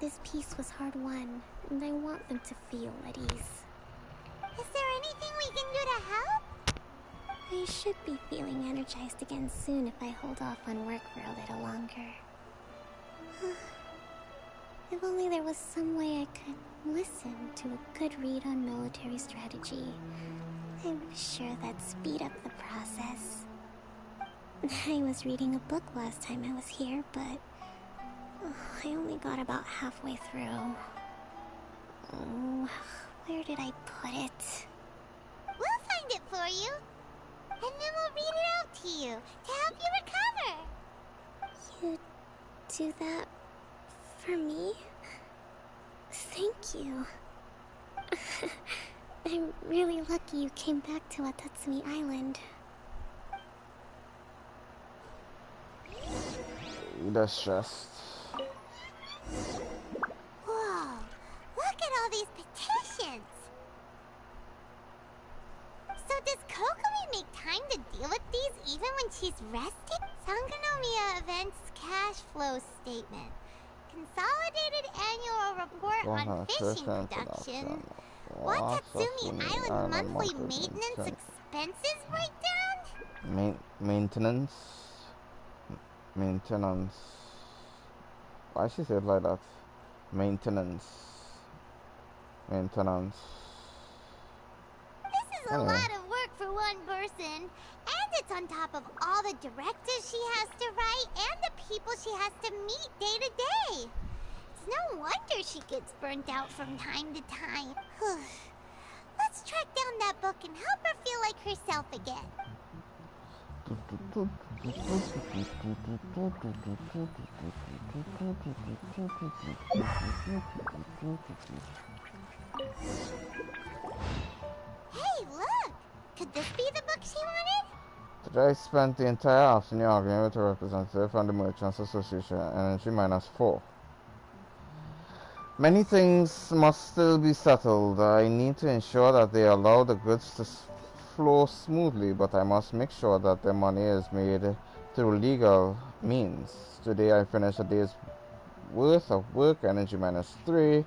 This peace was hard-won, and I want them to feel at ease. Is there anything we can do to help? I should be feeling energized again soon if I hold off on work for a little longer. If only there was some way I could listen to a good read on military strategy. I'm sure that'd speed up the process. I was reading a book last time I was here, but I only got about halfway through. Where did I put it? We'll find it for you. And then we'll read it out to you to help you recover. You do that for me? Thank you. I'm really lucky you came back to Watatsumi Island. That's just... Whoa, look at all these petitions. So does Kokomi make time to deal with these even when she's resting? Sangonomiya Events Cash Flow Statement. Consolidated Annual Report on Fishing Production. Watatsumi Island Monthly Maintenance Expenses Breakdown? Maintenance? Why she said like that? Maintenance. This is a lot of work for one person. And it's on top of all the directives she has to write and the people she has to meet day to day. It's no wonder she gets burnt out from time to time. Let's track down that book and help her feel like herself again. Hey, look! Could this be the book she wanted? Today I spent the entire afternoon arguing with a representative from the Merchants Association, Energy -4. Many things must still be settled. I need to ensure that they allow the goods to flow smoothly, but I must make sure that the money is made through legal means. Today I finished a day's worth of work, Energy -3.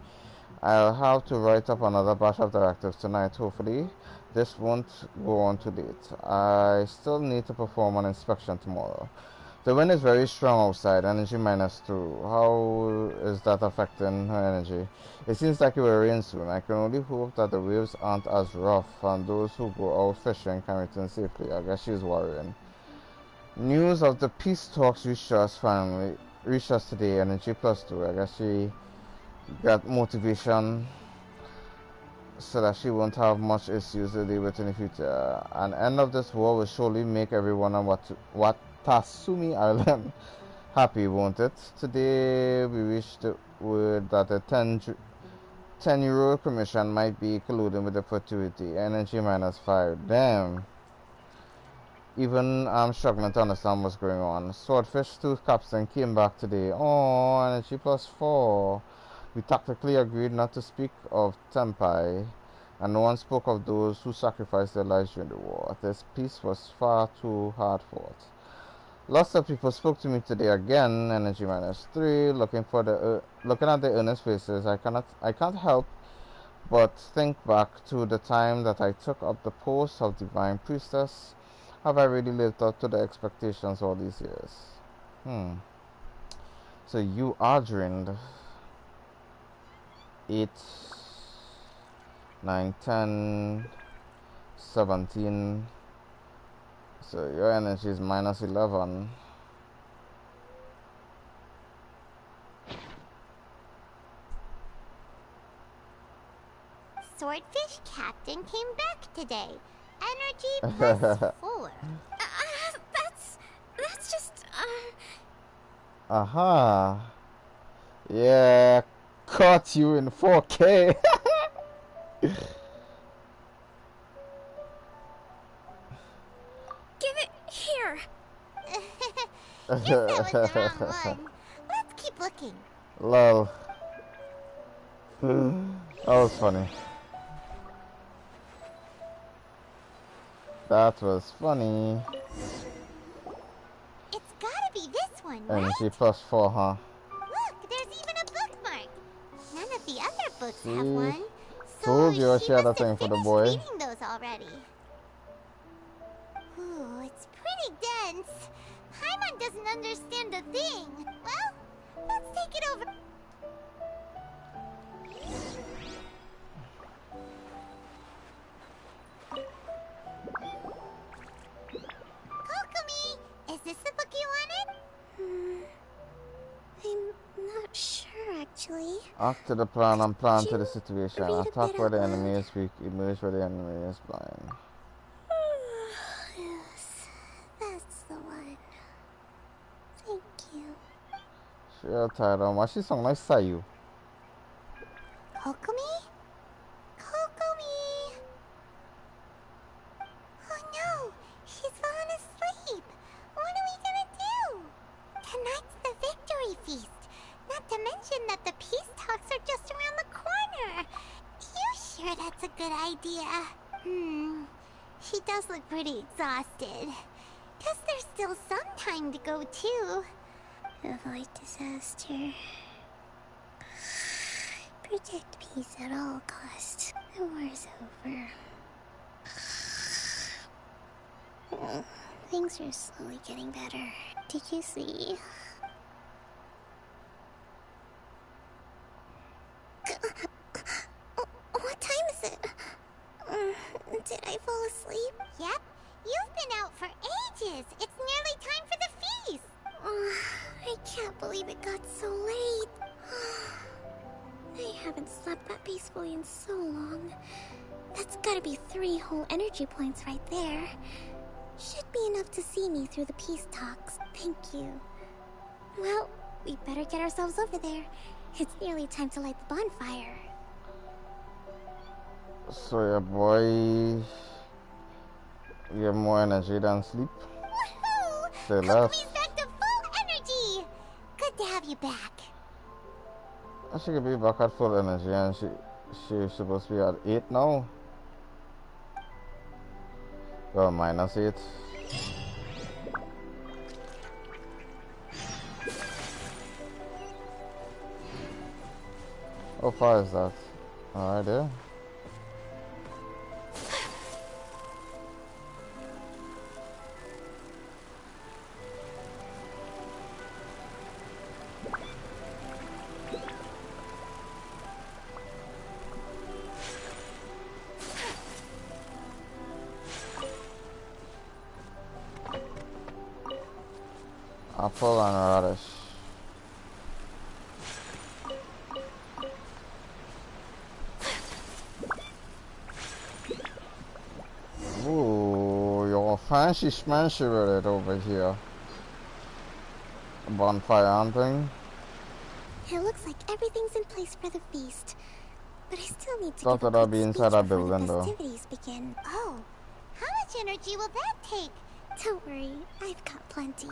I'll have to write up another batch of directives tonight. Hopefully this won't go on too late. I still need to perform an inspection tomorrow. The wind is very strong outside, Energy -2. How is that affecting her energy? It seems like it will rain soon. I can only hope that the waves aren't as rough and those who go out fishing can return safely. I guess she's worrying. News of the peace talks reached us today, Energy +2. I guess she got motivation so that she won't have much issues to deal with in the future. An end of this war will surely make everyone on Watatsumi Island happy, won't it? Today we reached the word that the 10-euro commission might be colluding with the Perpetuity. Energy -5. Damn. Even I'm struggling to understand what's going on. Swordfish Tooth Captain came back today. Oh, Energy +4. We tactically agreed not to speak of Tenpai, and no one spoke of those who sacrificed their lives during the war. This peace was far too hard fought. Lots of people spoke to me today again. Energy -3. Looking at the earnest faces, I can't help but think back to the time that I took up the post of Divine Priestess. Have I really lived up to the expectations all these years? So you are drained. 8, 9, 10, 17. So your energy is -11. Swordfish Captain came back today. Energy +4. That's just, Aha. Yeah, caught you in 4K. Give it here. Guess that was the wrong one. Let's keep looking. Lol. That was funny. That was funny. It's gotta be this one, right? Energy +4, huh? Look, there's even a bookmark. None of the other books have one. Told you she had a thing for the boy. Reading those already. Ooh, it's pretty dense. Paimon doesn't understand a thing. Well, let's take it over. Kokomi, is this the book you wanted? I'm not sure, actually. Act to the plan and plan to the situation. Attack where the enemy is weak, emerge where the enemy is blind. Yes, that's the one. Thank you. Sure, tired. Why she sound like Sayu? Kokomi? Kokomi! Oh no! She's fallen asleep! What are we gonna do? Tonight's the victory feast! Not to mention that the peace talks are just around the corner! You sure that's a good idea? She does look pretty exhausted. Guess there's still some time to go too. Avoid disaster. Protect peace at all costs. The war's over. Things are slowly getting better. Did you see? What time is it? Did I fall asleep? Yep. You've been out for ages. It's nearly time for the feast. I can't believe it got so late. I haven't slept that peacefully in so long. That's gotta be 3 whole energy points right there. Should be enough to see me through the peace talks. Thank you. Well, we better get ourselves over there. It's nearly time to light the bonfire. So yeah, boy. You have more energy than sleep. Woohoo! Say less. Kokomi's back to full energy! Good to have you back. She could be back at full energy and she's supposed to be at 8 now. Well, -8. How far is that? Alright there. Apple and radish. Ooh, you're fancy smashy with it over here. Bonfire and thing. It looks like everything's in place for the feast. But I still need to Thought that I'd be inside that building though. festivities begin. Oh, how much energy will that take? Don't worry, I've got plenty.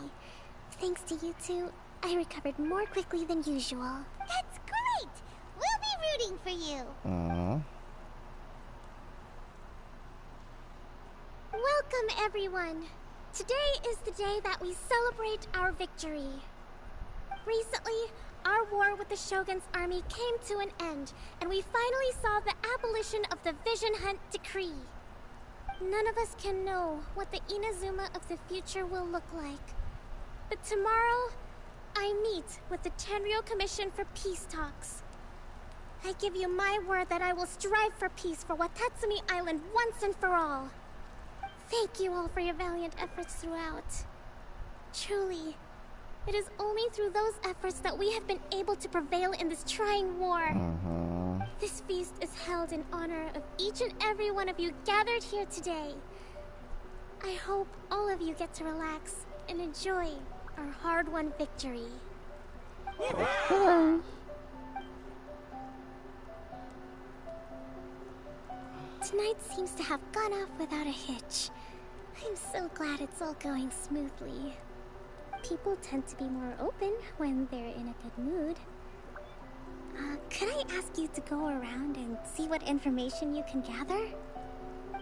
Thanks to you two, I recovered more quickly than usual. That's great! We'll be rooting for you. Welcome, everyone. Today is the day that we celebrate our victory. Recently, our war with the Shogun's army came to an end, and we finally saw the abolition of the Vision Hunt Decree. None of us can know what the Inazuma of the future will look like. But tomorrow, I meet with the Tenryou Commission for peace talks. I give you my word that I will strive for peace for Watatsumi Island once and for all. Thank you all for your valiant efforts throughout. Truly, it is only through those efforts that we have been able to prevail in this trying war. This feast is held in honor of each and every one of you gathered here today. I hope all of you get to relax and enjoy our hard-won victory. Tonight seems to have gone off without a hitch. I'm so glad it's all going smoothly. People tend to be more open when they're in a good mood. Could I ask you to go around and see what information you can gather?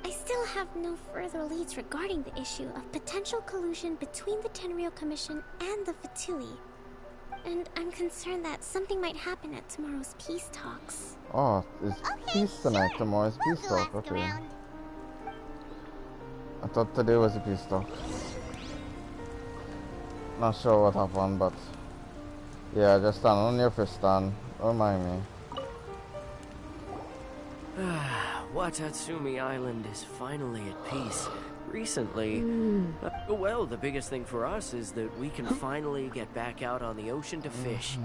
I still have no further leads regarding the issue of potential collusion between the Tenryou Commission and the Fatui. And I'm concerned that something might happen at tomorrow's peace talks. Oh, it's peace tonight. Tomorrow's peace talk. Okay. I thought today was a peace talk. Not sure what happened, but yeah, just stand on your fish stand. Remind me. Watatsumi Island is finally at peace. Recently, well, the biggest thing for us is that we can finally get back out on the ocean to fish.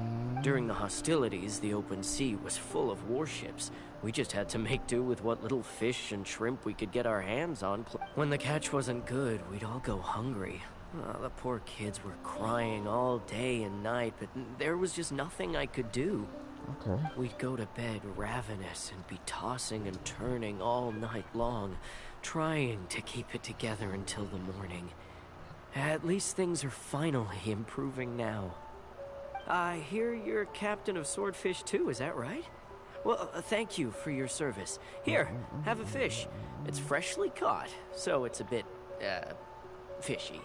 During the hostilities, the open sea was full of warships. We just had to make do with what little fish and shrimp we could get our hands on. When the catch wasn't good, we'd all go hungry. The poor kids were crying all day and night, but there was just nothing I could do. Okay. We'd go to bed ravenous and be tossing and turning all night long, trying to keep it together until the morning. At least things are finally improving now. I hear you're captain of Swordfish too, is that right? Well, thank you for your service. Here, have a fish. It's freshly caught, so it's a bit, fishy.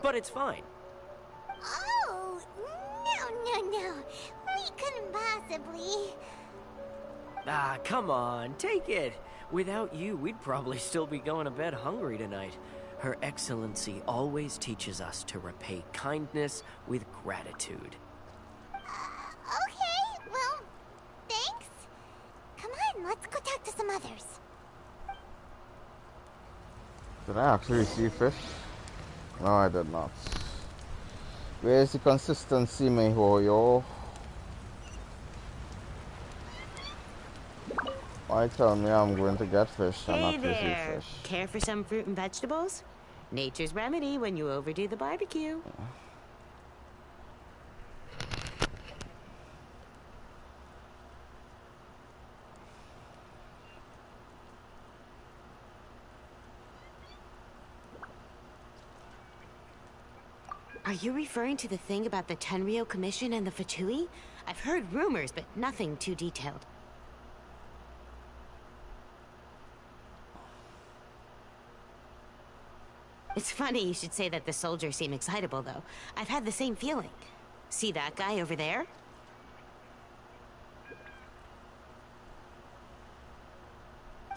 But it's fine. Oh, no. We couldn't possibly. Come on, take it. Without you, we'd probably still be going to bed hungry tonight. Her Excellency always teaches us to repay kindness with gratitude. Okay, well, thanks. Come on, let's go talk to some others. Did I actually receive fish? No, I did not. Where is the consistency, my yo? Why tell me I'm going to get fish and not receive fish? Care for some fruit and vegetables? Nature's remedy when you overdo the barbecue. Are you referring to the thing about the Tenryou Commission and the Fatui? I've heard rumors, but nothing too detailed. It's funny you should say that the soldiers seem excitable, though. I've had the same feeling. See that guy over there?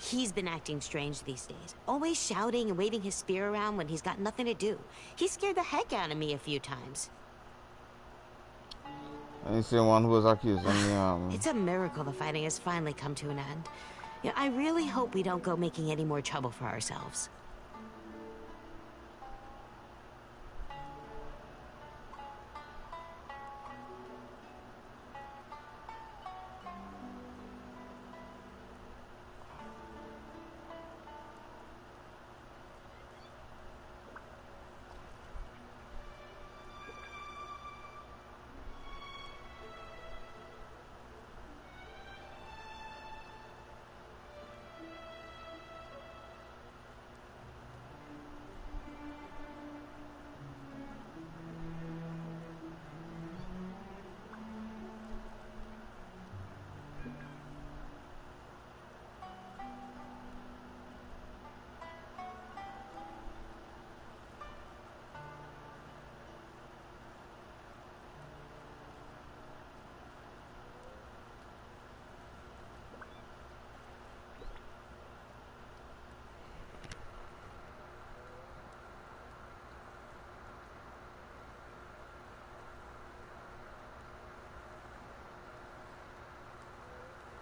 He's been acting strange these days. Always shouting and waving his spear around when he's got nothing to do. He scared the heck out of me a few times. And you see one who was accusing me, It's a miracle the fighting has finally come to an end. Yeah, I really hope we don't go making any more trouble for ourselves.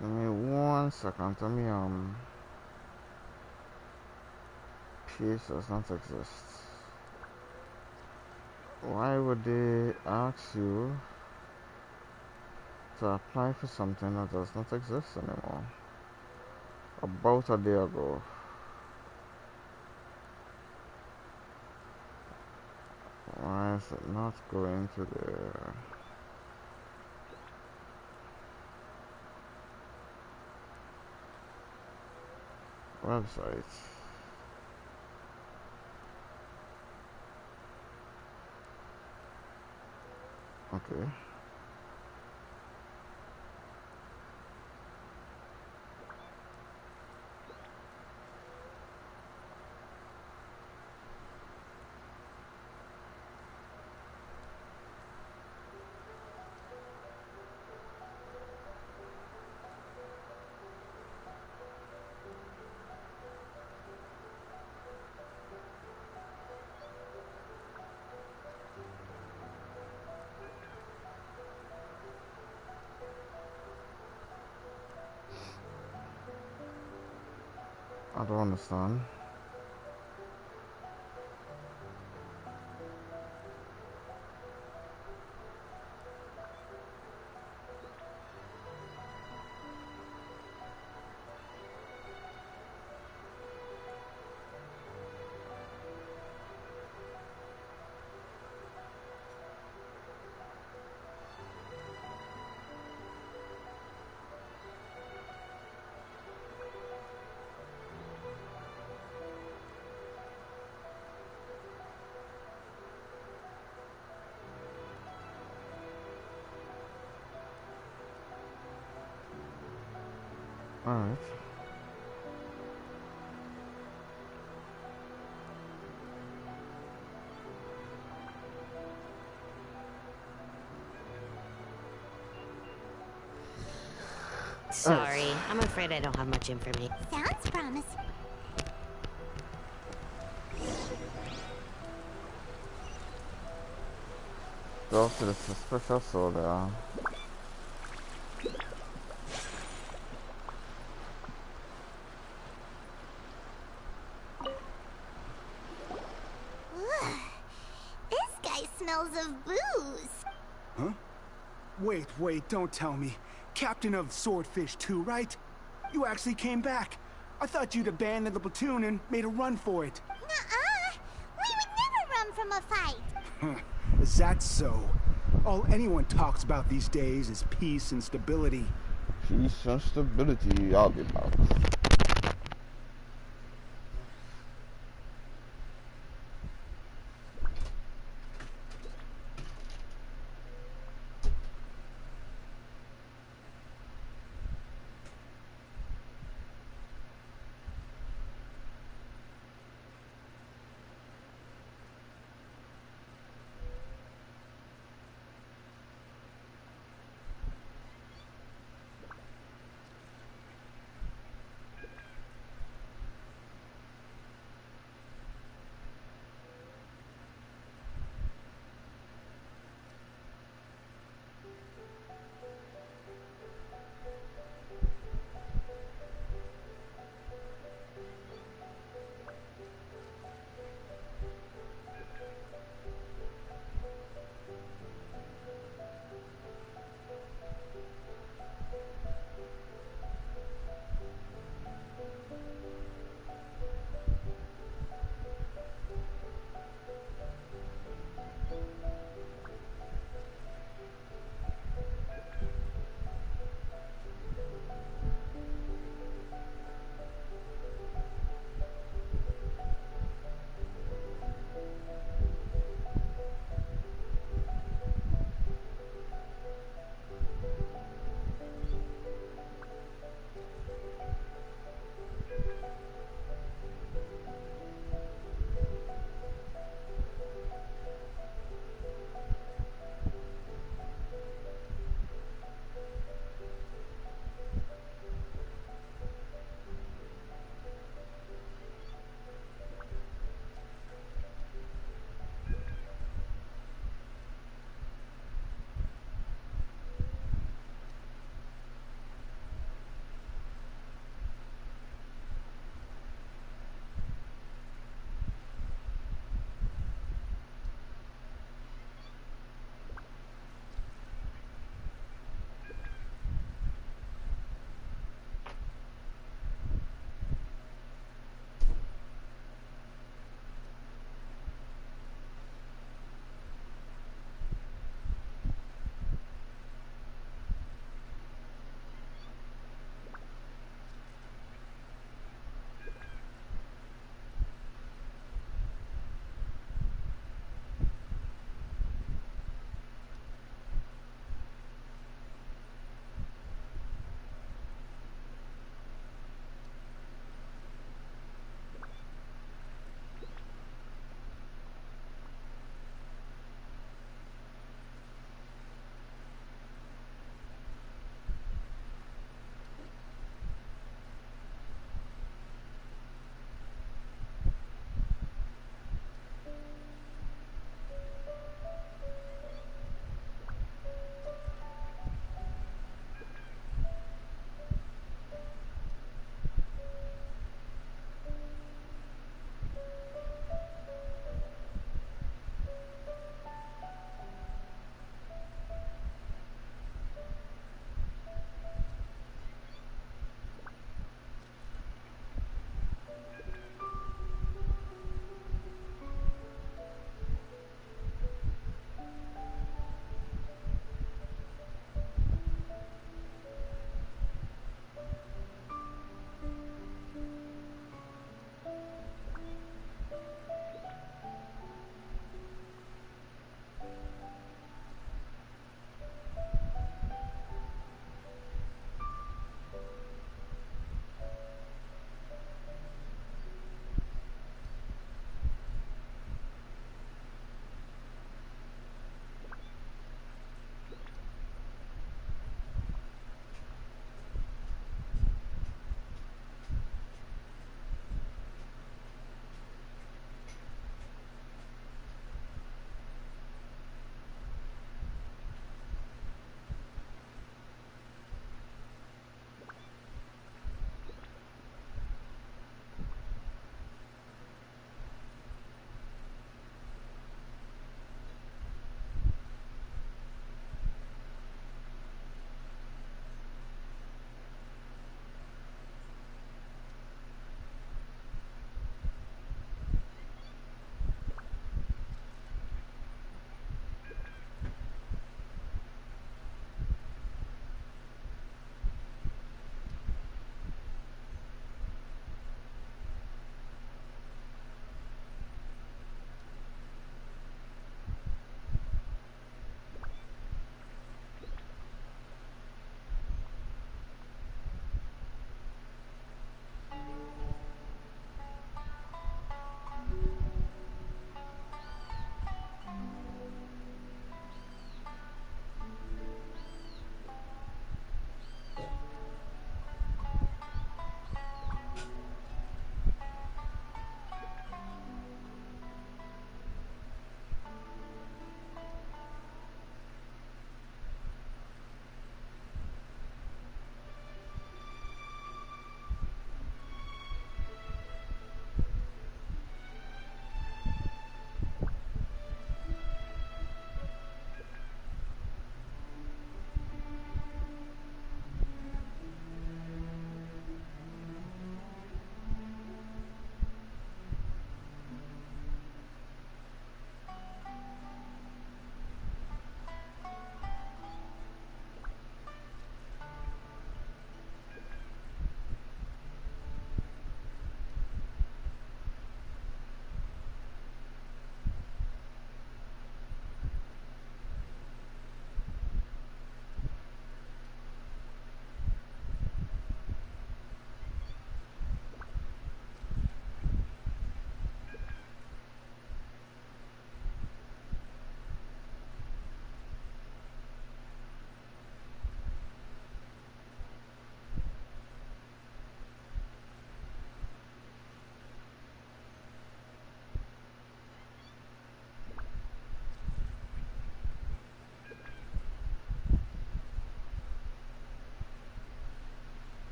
Give me 1 second. Tell me, peace does not exist. Why would they ask you to apply for something that does not exist anymore? About a day ago. Why is it not going to the website? Okay. I don't understand. All right. Sorry, I'm afraid I don't have much information. Sounds promising. Go to the suspicious soldier. This guy smells of booze. Huh? Wait, don't tell me. Captain of Swordfish 2, right? You actually came back. I thought you'd abandoned the platoon and made a run for it. Nuh-uh. We would never run from a fight. Is that so? All anyone talks about these days is peace and stability. Peace and stability, I'll be back.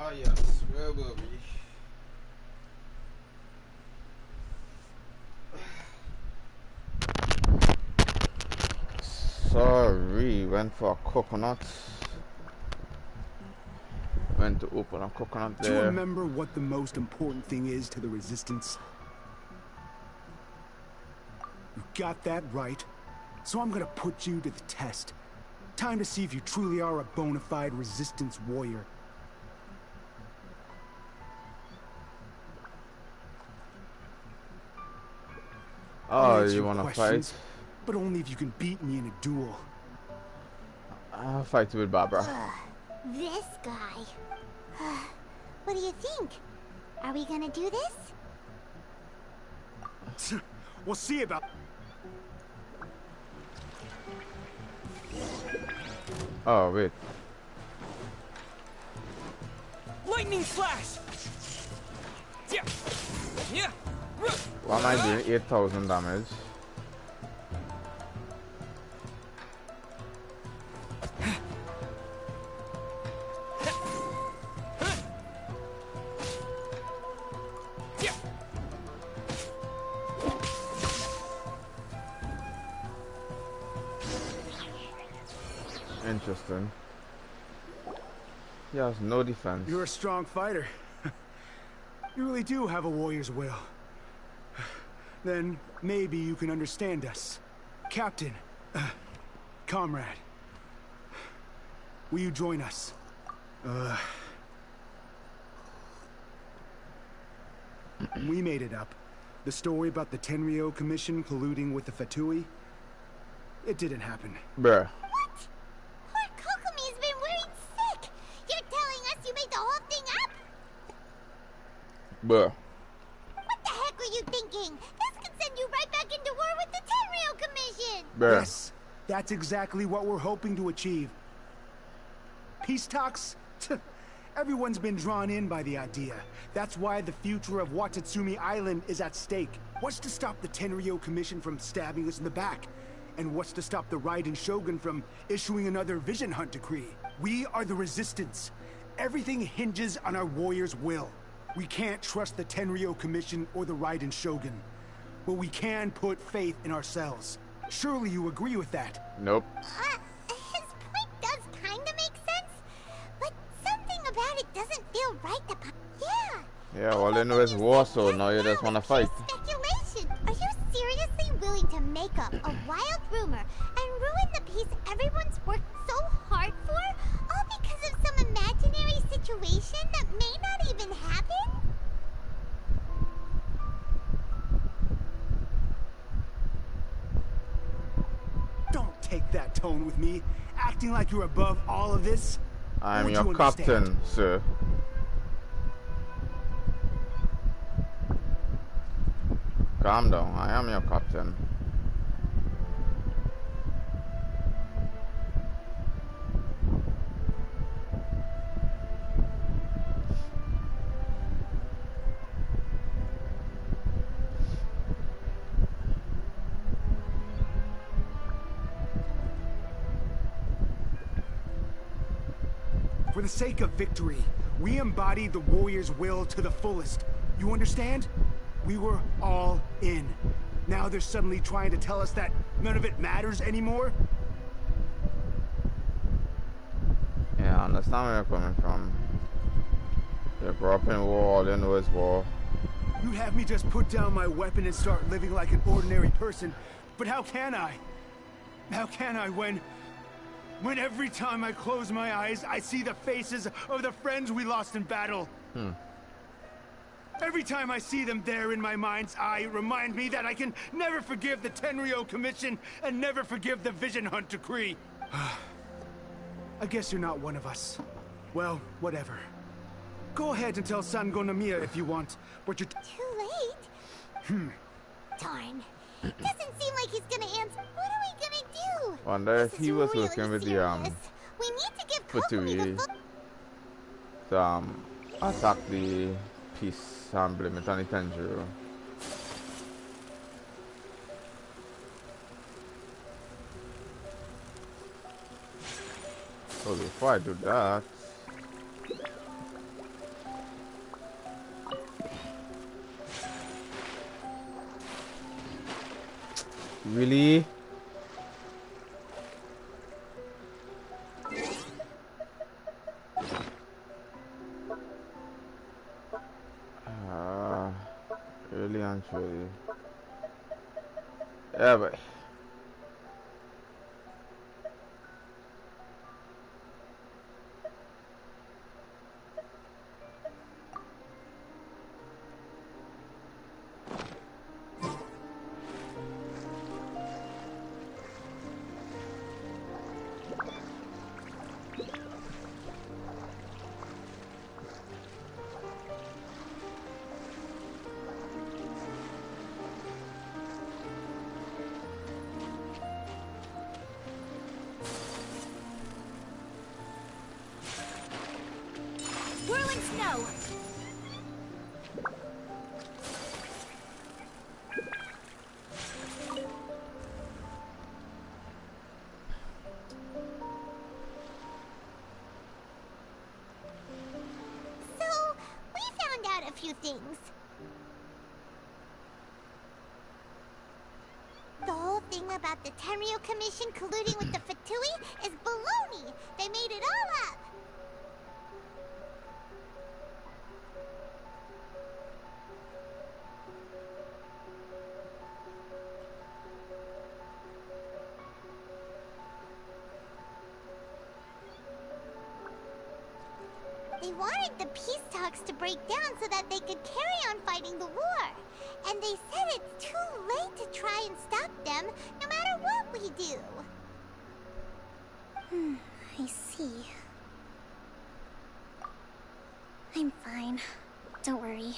Oh yes, where were we? Sorry, went for a coconut. Went to open a coconut there. Do you remember what the most important thing is to the Resistance? You got that right. So I'm gonna put you to the test. Time to see if you truly are a bona fide Resistance warrior. Oh, you wanna fight? But only if you can beat me in a duel. I'll fight with Barbara. This guy. What do you think? Are we gonna do this? We'll see about... Oh, wait. Lightning slash! Yeah. Yeah. Why am I doing 8,000 damage? Interesting. He has no defense. You're a strong fighter. You really do have a warrior's will. Then maybe you can understand us. Captain, comrade, will you join us? We made it up. The story about the Tenryou Commission colluding with the Fatui, it didn't happen. Bruh. What? Poor Kokomi's been worried sick. You're telling us you made the whole thing up? Bruh. What the heck were you thinking? This could send you right back into war with the Tenryou Commission. Bruh. Yes, that's exactly what we're hoping to achieve. Peace talks? Everyone's been drawn in by the idea. That's why the future of Watatsumi Island is at stake. What's to stop the Tenryou Commission from stabbing us in the back? And what's to stop the Raiden Shogun from issuing another Vision Hunt decree? We are the Resistance. Everything hinges on our warrior's will. We can't trust the Tenryou Commission or the Raiden Shogun. But we can put faith in ourselves. Surely you agree with that? Nope. His point does kinda make sense, but something about it doesn't feel right to... Yeah. Yeah, all they know is war, so now you just wanna fight. Speculation. Are you seriously willing to make up a wild rumor and ruin the peace everyone's worked so hard for, all because of some imaginary situation that may not even happen? Don't take that tone with me, acting like you're above all of this. I'm your captain, sir. Calm down, I am your captain. For the sake of victory, we embodied the warrior's will to the fullest. You understand? We were all in. Now they're suddenly trying to tell us that none of it matters anymore? Yeah, I understand where you're coming from. You grew up in war, all you know is war. You'd have me just put down my weapon and start living like an ordinary person. But how can I? How can I when every time I close my eyes, I see the faces of the friends we lost in battle? Every time I see them there in my mind's eye, it reminds me that I can never forgive the Tenryou Commission and never forgive the Vision Hunt decree. I guess you're not one of us. Well, whatever. Go ahead and tell Sango Namiya if you want, but you're too late. Darn. Doesn't seem like he's gonna answer. What are we gonna do? Wonder if he was really working with serious. We need to give Kokomi the to attack the peace emblem at any Tenryou. So before I do that, Really? Really and truly. Yeah, but Whirling snow! So, we found out a few things. The whole thing about the Tenryo Commission colluding with the Fatui is baloney! They made it all up! They wanted the peace talks to break down so that they could carry on fighting the war. And they said it's too late to try and stop them, no matter what we do. I see. I'm fine. Don't worry.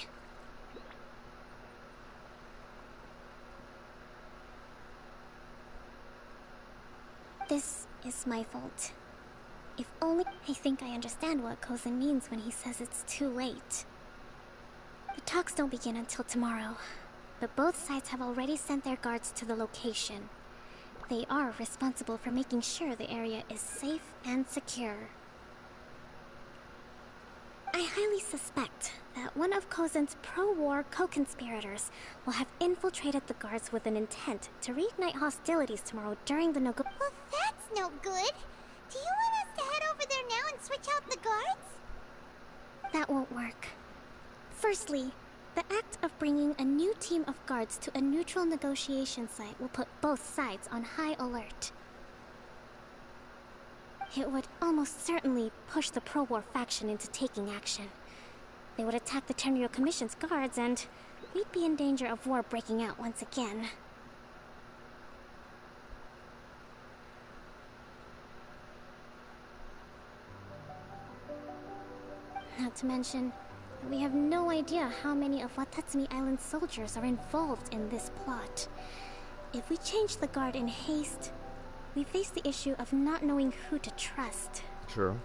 This is my fault. If only I think I understand what Kozan means when he says it's too late. The talks don't begin until tomorrow, but both sides have already sent their guards to the location. They are responsible for making sure the area is safe and secure. I highly suspect that one of Kozan's pro-war co-conspirators will have infiltrated the guards with an intent to reignite hostilities tomorrow during the Well, that's no good. Do you want us to head over there now and switch out the guards? That won't work. Firstly, the act of bringing a new team of guards to a neutral negotiation site will put both sides on high alert. It would almost certainly push the pro-war faction into taking action. They would attack the Tenryo Commission's guards, and we'd be in danger of war breaking out once again. Not to mention, we have no idea how many of Watatsumi Island's soldiers are involved in this plot. If we change the guard in haste, we face the issue of not knowing who to trust. True.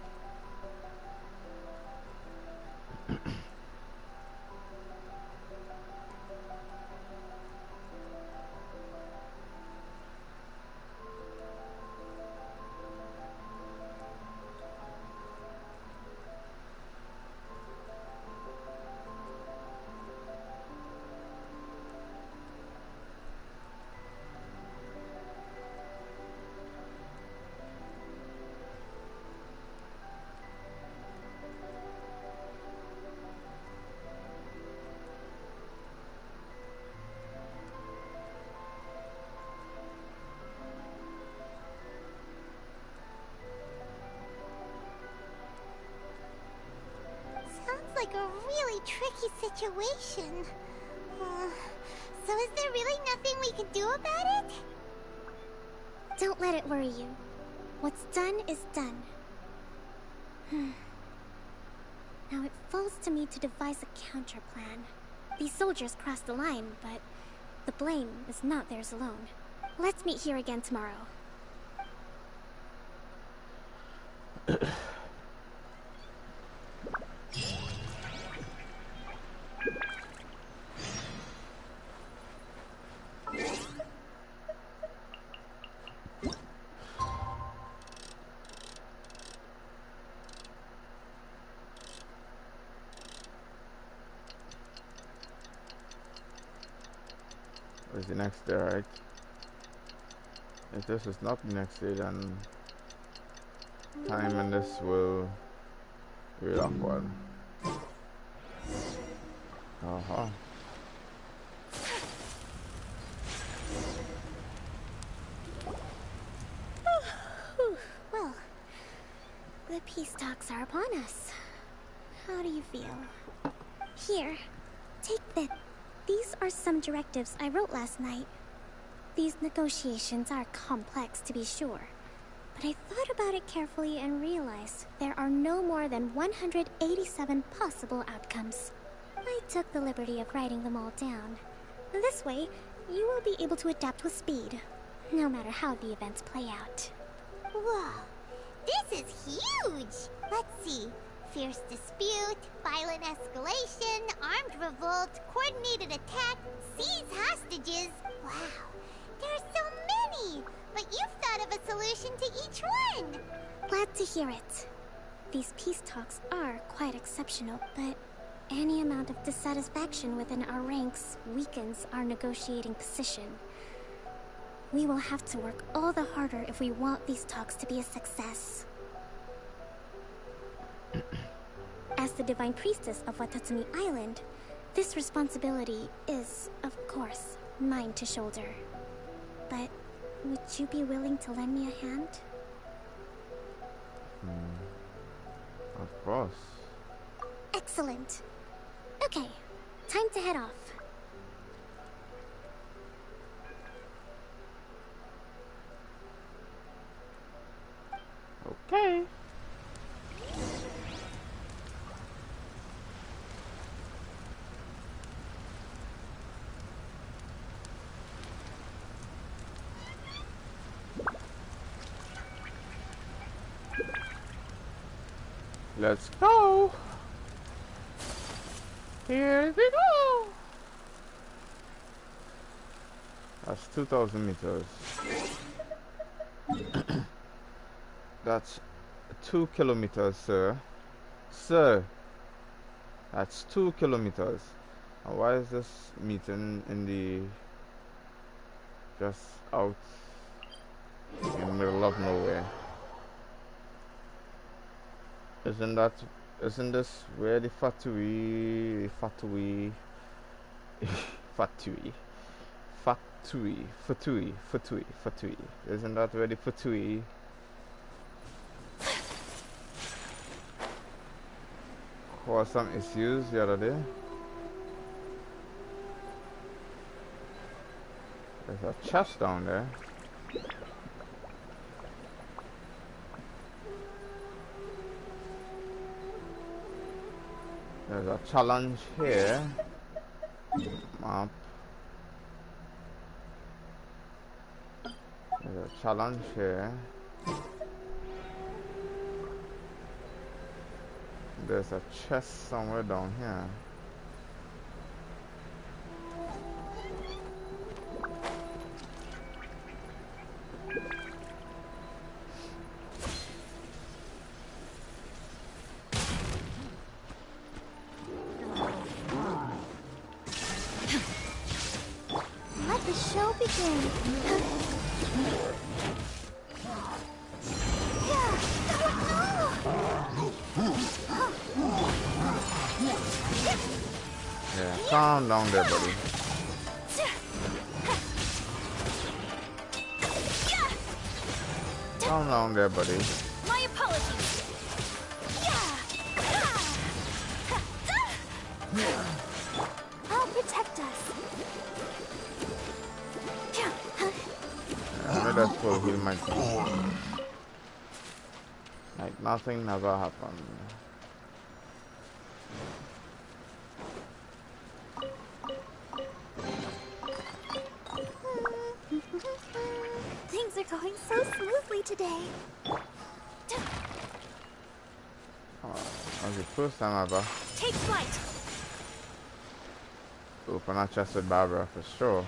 Sounds like a really tricky situation. So is there really nothing we can do about it? Don't let it worry you. What's done is done. Now it falls to me to devise a counter plan. These soldiers crossed the line, but the blame is not theirs alone. Let's meet here again tomorrow. Where's the next there, right? If this is not the next day, then time in this will be awkward. Uh-huh. Well, the peace talks are upon us. How do you feel? Here, take this. These are some directives I wrote last night. These negotiations are complex, to be sure, but I thought about it carefully and realized there are no more than 187 possible outcomes. I took the liberty of writing them all down. This way, you will be able to adapt with speed, no matter how the events play out. Whoa, this is huge! Let's see. Fierce dispute, violent escalation, armed revolt, coordinated attack, seize hostages. Wow, there are so many! But you've thought of a solution to each one! Glad to hear it. These peace talks are quite exceptional, but any amount of dissatisfaction within our ranks weakens our negotiating position. We will have to work all the harder if we want these talks to be a success. As the Divine Priestess of Watatsumi Island, this responsibility is, of course, mine to shoulder. But would you be willing to lend me a hand? Of course. Excellent. Okay, time to head off. Okay. Let's go. Here we go. That's 2,000 meters. That's 2 kilometers, sir. Sir, that's 2 kilometers. And why is this meeting in the just out in the middle of nowhere? Isn't this where the factory, isn't that where the factory caused some issues the other day? There's a chest down there. There's a challenge here. Map. There's a challenge here. There's a chest somewhere down here. Let the show begin. Yeah, calm down there, buddy. Calm down there, buddy. My apologies. I'll protect us. Let us go heal my team. Like nothing never happened. Things are going so smoothly today. That's the first time ever. Take flight. Open a chest with Barbara for sure.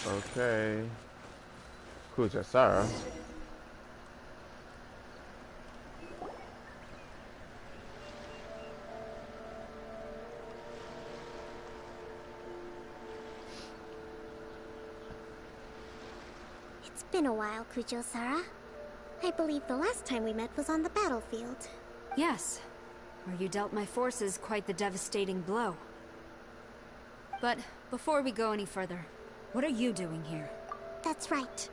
Okay. Kuja Sarah. been a while, Kujo-Sara. I believe the last time we met was on the battlefield. Yes, where you dealt my forces quite the devastating blow. But before we go any further, what are you doing here? That's right.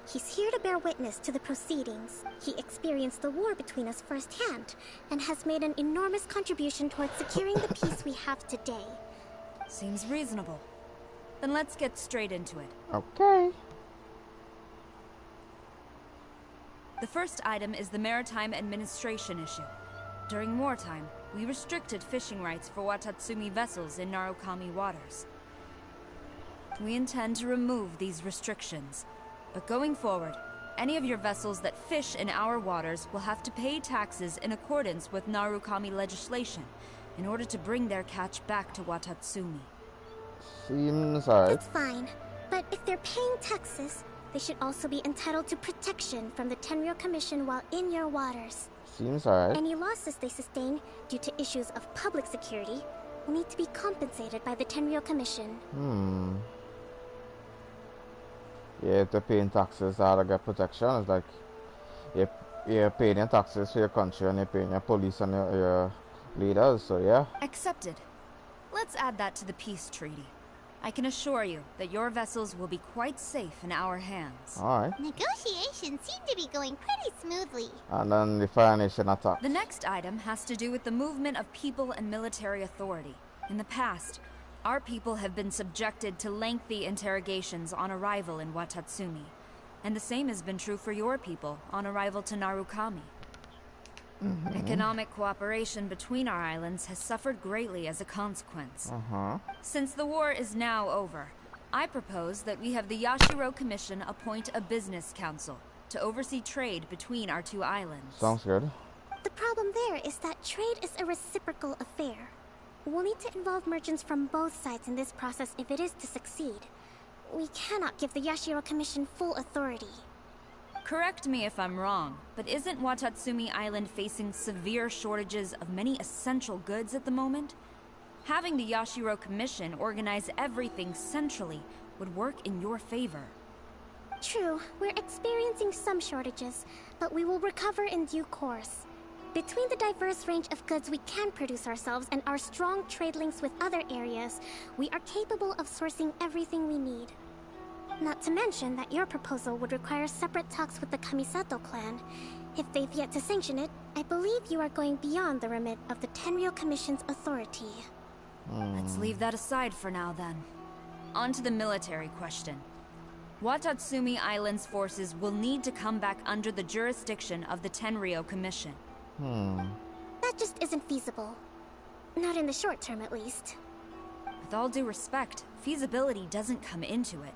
He's here to bear witness to the proceedings. He experienced the war between us firsthand, and has made an enormous contribution towards securing the peace we have today. Seems reasonable. Then let's get straight into it. Okay. The first item is the maritime administration issue. During wartime, we restricted fishing rights for Watatsumi vessels in Narukami waters. We intend to remove these restrictions, but going forward, any of your vessels that fish in our waters will have to pay taxes in accordance with Narukami legislation in order to bring their catch back to Watatsumi. Seems alright. That's fine, but if they're paying taxes, they should also be entitled to protection from the Tenryou Commission while in your waters. Seems alright. Any losses they sustain due to issues of public security will need to be compensated by the Tenryou Commission. Yeah, if they're paying taxes, how to get protection. It's like you're paying your taxes for your country and you're paying your police and your leaders, so yeah. Accepted. Let's add that to the peace treaty. I can assure you that your vessels will be quite safe in our hands. Alright. Negotiations seem to be going pretty smoothly. And then the Fire Nation attack. The next item has to do with the movement of people and military authority. In the past, our people have been subjected to lengthy interrogations on arrival in Watatsumi. And the same has been true for your people on arrival to Narukami. Economic cooperation between our islands has suffered greatly as a consequence. Since the war is now over, I propose that we have the Yashiro Commission appoint a business council to oversee trade between our two islands. Sounds good. The problem there is that trade is a reciprocal affair. We'll need to involve merchants from both sides in this process if it is to succeed. We cannot give the Yashiro Commission full authority. Correct me if I'm wrong, but isn't Watatsumi Island facing severe shortages of many essential goods at the moment? Having the Yashiro Commission organize everything centrally would work in your favor. True, we're experiencing some shortages, but we will recover in due course. Between the diverse range of goods we can produce ourselves and our strong trade links with other areas, we are capable of sourcing everything we need. Not to mention that your proposal would require separate talks with the Kamisato clan. If they've yet to sanction it, I believe you are going beyond the remit of the Tenryou Commission's authority. Let's leave that aside for now, then. On to the military question. Watatsumi Island's forces will need to come back under the jurisdiction of the Tenryou Commission. That just isn't feasible. Not in the short term, at least. With all due respect, feasibility doesn't come into it.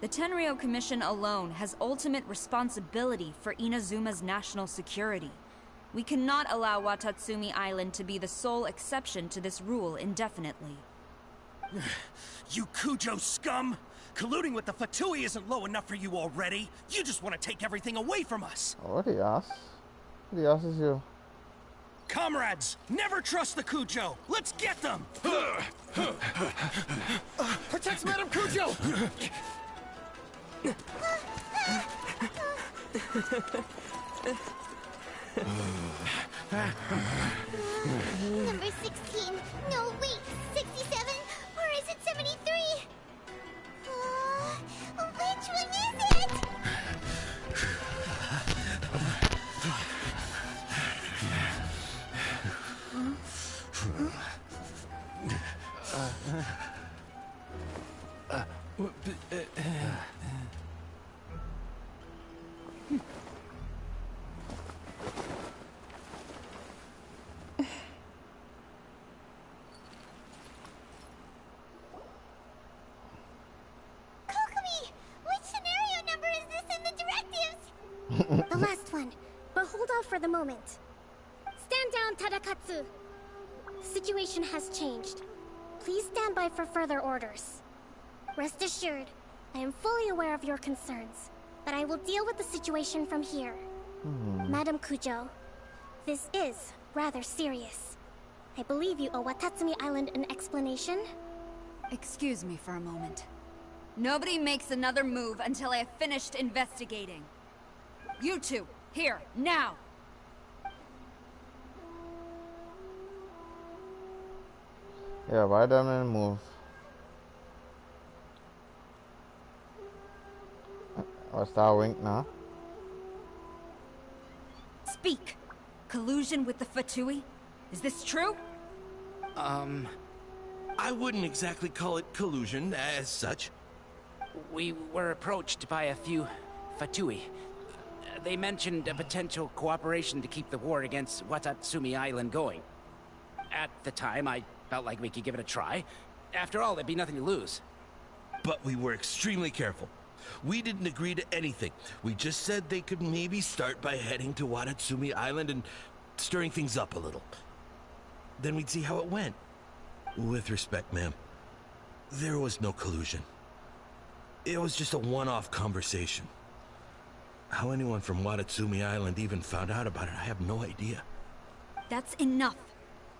The Tenryou Commission alone has ultimate responsibility for Inazuma's national security. We cannot allow Watatsumi Island to be the sole exception to this rule indefinitely. You Kujo scum! Colluding with the Fatui isn't low enough for you already. You just want to take everything away from us. Oh, the ass. The ass is you. Comrades, never trust the Kujo. Let's get them! Protect Madame Kujo! Number 16. No, wait. 67? Or is it 73? Which one is it? Kokomi! Which scenario number is this in the directives? The last one, but hold off for the moment. Stand down, Tadakatsu. The situation has changed. Please stand by for further orders. Rest assured, I am fully aware of your concerns, but I will deal with the situation from here. Madam Kujo, this is rather serious. I believe you owe Watatsumi Island an explanation? Excuse me for a moment. Nobody makes another move until I have finished investigating. You two, here, now! Yeah, why don't I move? What's that wink now? Speak! Collusion with the Fatui? Is this true? I wouldn't exactly call it collusion as such. We were approached by a few Fatui. They mentioned a potential cooperation to keep the war against Watatsumi Island going. At the time, I felt like we could give it a try. After all, there'd be nothing to lose. But we were extremely careful. We didn't agree to anything. We just said they could maybe start by heading to Watatsumi Island and stirring things up a little. Then we'd see how it went. With respect, ma'am, there was no collusion. It was just a one-off conversation. How anyone from Watatsumi Island even found out about it, I have no idea. That's enough.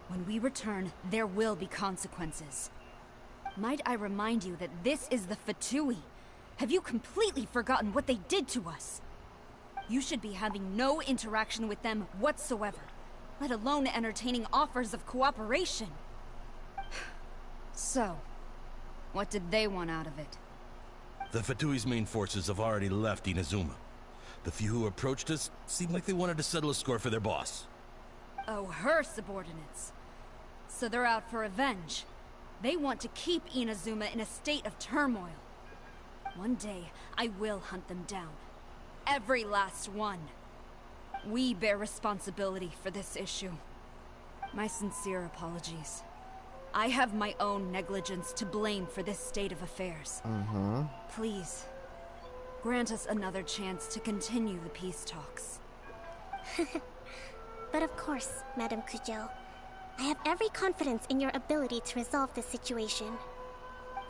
When we return, there will be consequences. Might I remind you that this is the Fatui? Have you completely forgotten what they did to us? You should be having no interaction with them whatsoever, let alone entertaining offers of cooperation. So, what did they want out of it? The Fatui's main forces have already left Inazuma. The few who approached us seemed like they wanted to settle a score for their boss. Oh, her subordinates. So they're out for revenge. They want to keep Inazuma in a state of turmoil. One day, I will hunt them down. Every last one. We bear responsibility for this issue. My sincere apologies. I have my own negligence to blame for this state of affairs. Please, grant us another chance to continue the peace talks. But of course, Madame Kujo. I have every confidence in your ability to resolve this situation.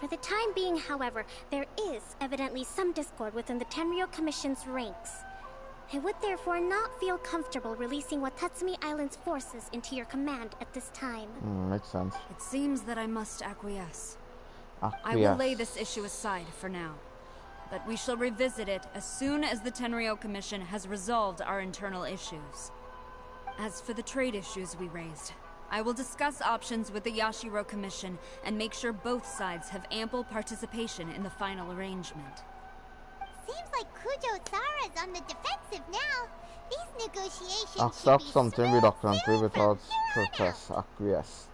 For the time being, however, there is evidently some discord within the Tenryou Commission's ranks. I would therefore not feel comfortable releasing Watatsumi Island's forces into your command at this time. Makes sense. It seems that I must acquiesce. I will lay this issue aside for now. But we shall revisit it as soon as the Tenryou Commission has resolved our internal issues. As for the trade issues we raised, I will discuss options with the Yashiro Commission and make sure both sides have ample participation in the final arrangement. Seems like Kujo-Sara's on the defensive now. These negotiations Accept something reluctantly without protest. Acquiesce.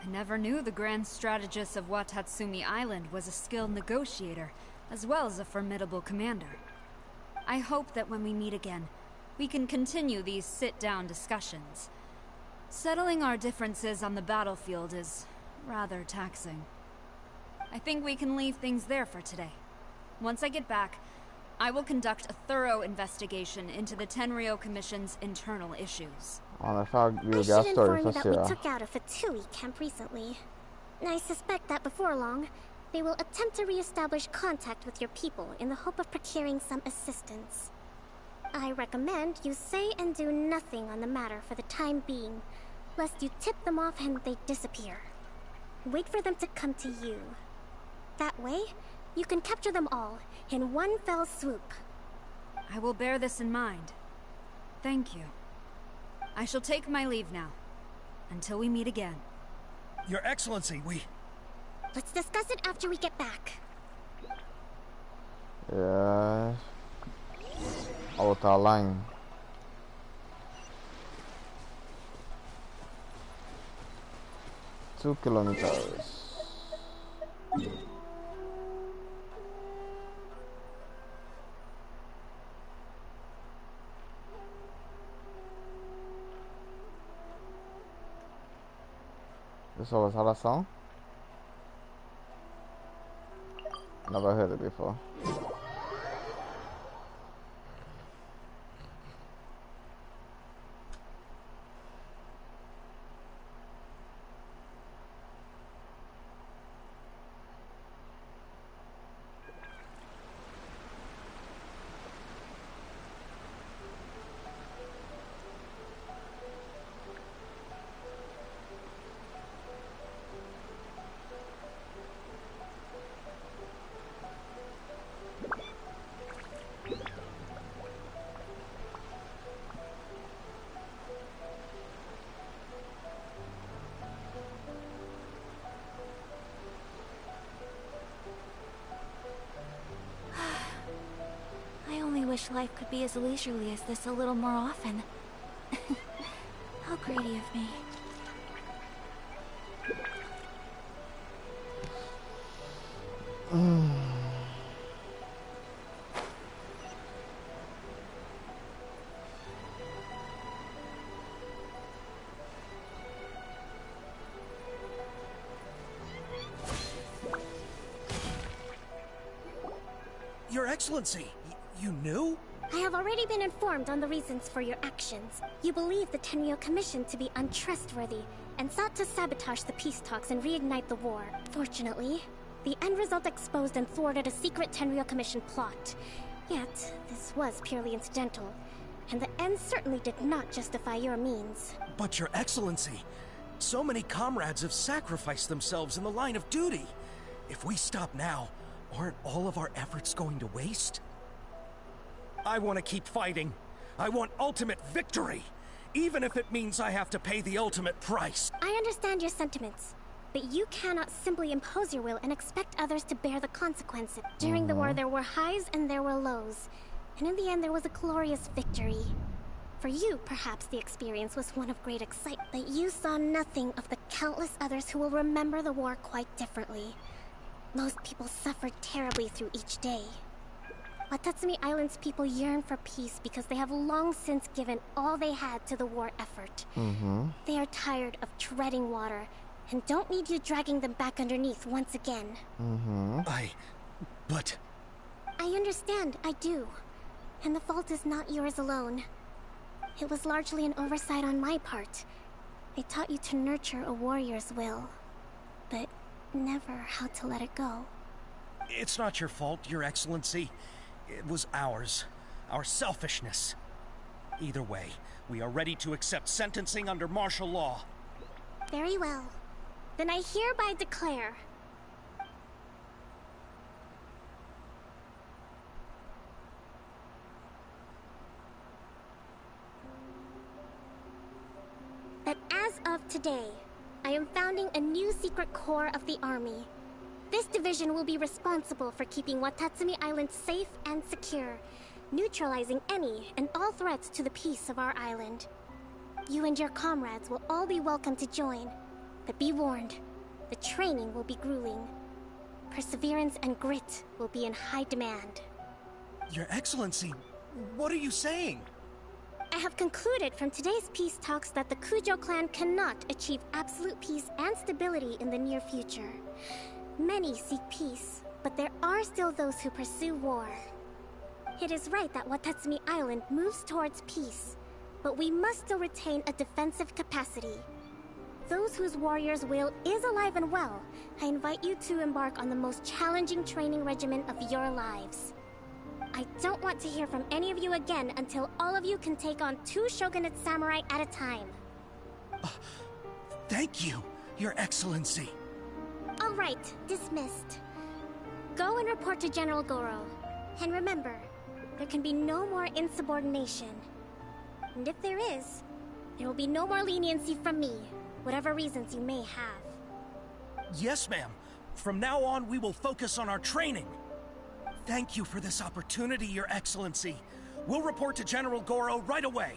I never knew the grand strategist of Watatsumi Island was a skilled negotiator, as well as a formidable commander. I hope that when we meet again, we can continue these sit-down discussions. Settling our differences on the battlefield is rather taxing. I think we can leave things there for today. Once I get back, I will conduct a thorough investigation into the Tenryou Commission's internal issues. I should inform you that we took out a Fatui camp recently. I suspect that before long, they will attempt to re-establish contact with your people in the hope of procuring some assistance. I recommend you say and do nothing on the matter for the time being, lest you tip them off and they disappear. Wait for them to come to you. That way, you can capture them all in one fell swoop. I will bear this in mind. Thank you. I shall take my leave now. Until we meet again. Your Excellency, Let's discuss it after we get back. Yeah. Outer line. Two kilometers. This was how that song? Never heard it before. wish life could be as leisurely as this a little more often. How greedy of me. Your Excellency, you knew? I have already been informed on the reasons for your actions. You believe the Tenryou Commission to be untrustworthy, and sought to sabotage the peace talks and reignite the war. Fortunately, the end result exposed and thwarted a secret Tenryou Commission plot. Yet, this was purely incidental, and the end certainly did not justify your means. But Your Excellency, so many comrades have sacrificed themselves in the line of duty. If we stop now, aren't all of our efforts going to waste? I want to keep fighting. I want ultimate victory, even if it means I have to pay the ultimate price. I understand your sentiments, but you cannot simply impose your will and expect others to bear the consequences. During the war, there were highs and there were lows, and in the end, there was a glorious victory. For you, perhaps the experience was one of great excitement, but you saw nothing of the countless others who will remember the war quite differently. Most people suffered terribly through each day. Watatsumi Island's people yearn for peace because they have long since given all they had to the war effort. They are tired of treading water and don't need you dragging them back underneath once again. But... I understand, I do. And the fault is not yours alone. It was largely an oversight on my part. I taught you to nurture a warrior's will, but never how to let it go. It's not your fault, Your Excellency. It was ours. Our selfishness. Either way, we are ready to accept sentencing under martial law. Very well. Then I hereby declare... that as of today, I am founding a new secret corps of the army. This division will be responsible for keeping Watatsumi Island safe and secure, neutralizing any and all threats to the peace of our island. You and your comrades will all be welcome to join, but be warned, the training will be grueling. Perseverance and grit will be in high demand. Your Excellency, what are you saying? I have concluded from today's peace talks that the Kujo clan cannot achieve absolute peace and stability in the near future. Many seek peace, but there are still those who pursue war. It is right that Watatsumi Island moves towards peace, but we must still retain a defensive capacity. Those whose warrior's will is alive and well, I invite you to embark on the most challenging training regimen of your lives. I don't want to hear from any of you again until all of you can take on 2 shogunate samurai at a time. Thank you, Your Excellency. All right, dismissed. Go and report to General Goro. And remember, there can be no more insubordination. And if there is, there will be no more leniency from me, whatever reasons you may have. Yes, ma'am. From now on, we will focus on our training. Thank you for this opportunity, Your Excellency. We'll report to General Goro right away.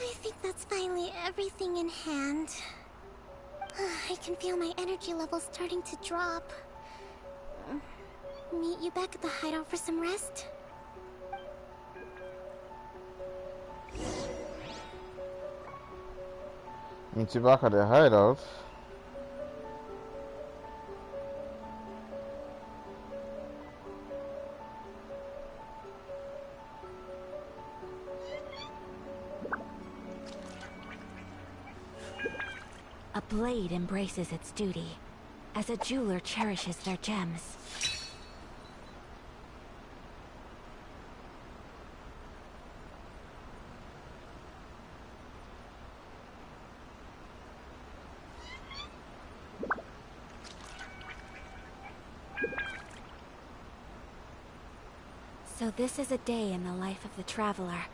I think that's finally everything in hand. I can feel my energy levels starting to drop. Meet you back at the hideout for some rest? Meet you back at the hideout. A blade embraces its duty, as a jeweler cherishes their gems. So this is a day in the life of the traveler.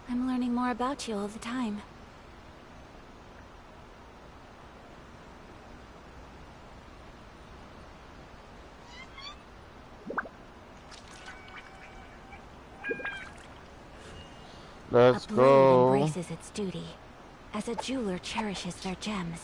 I'm learning more about you all the time. Let's A blade go. embraces its duty, as a jeweler cherishes their gems.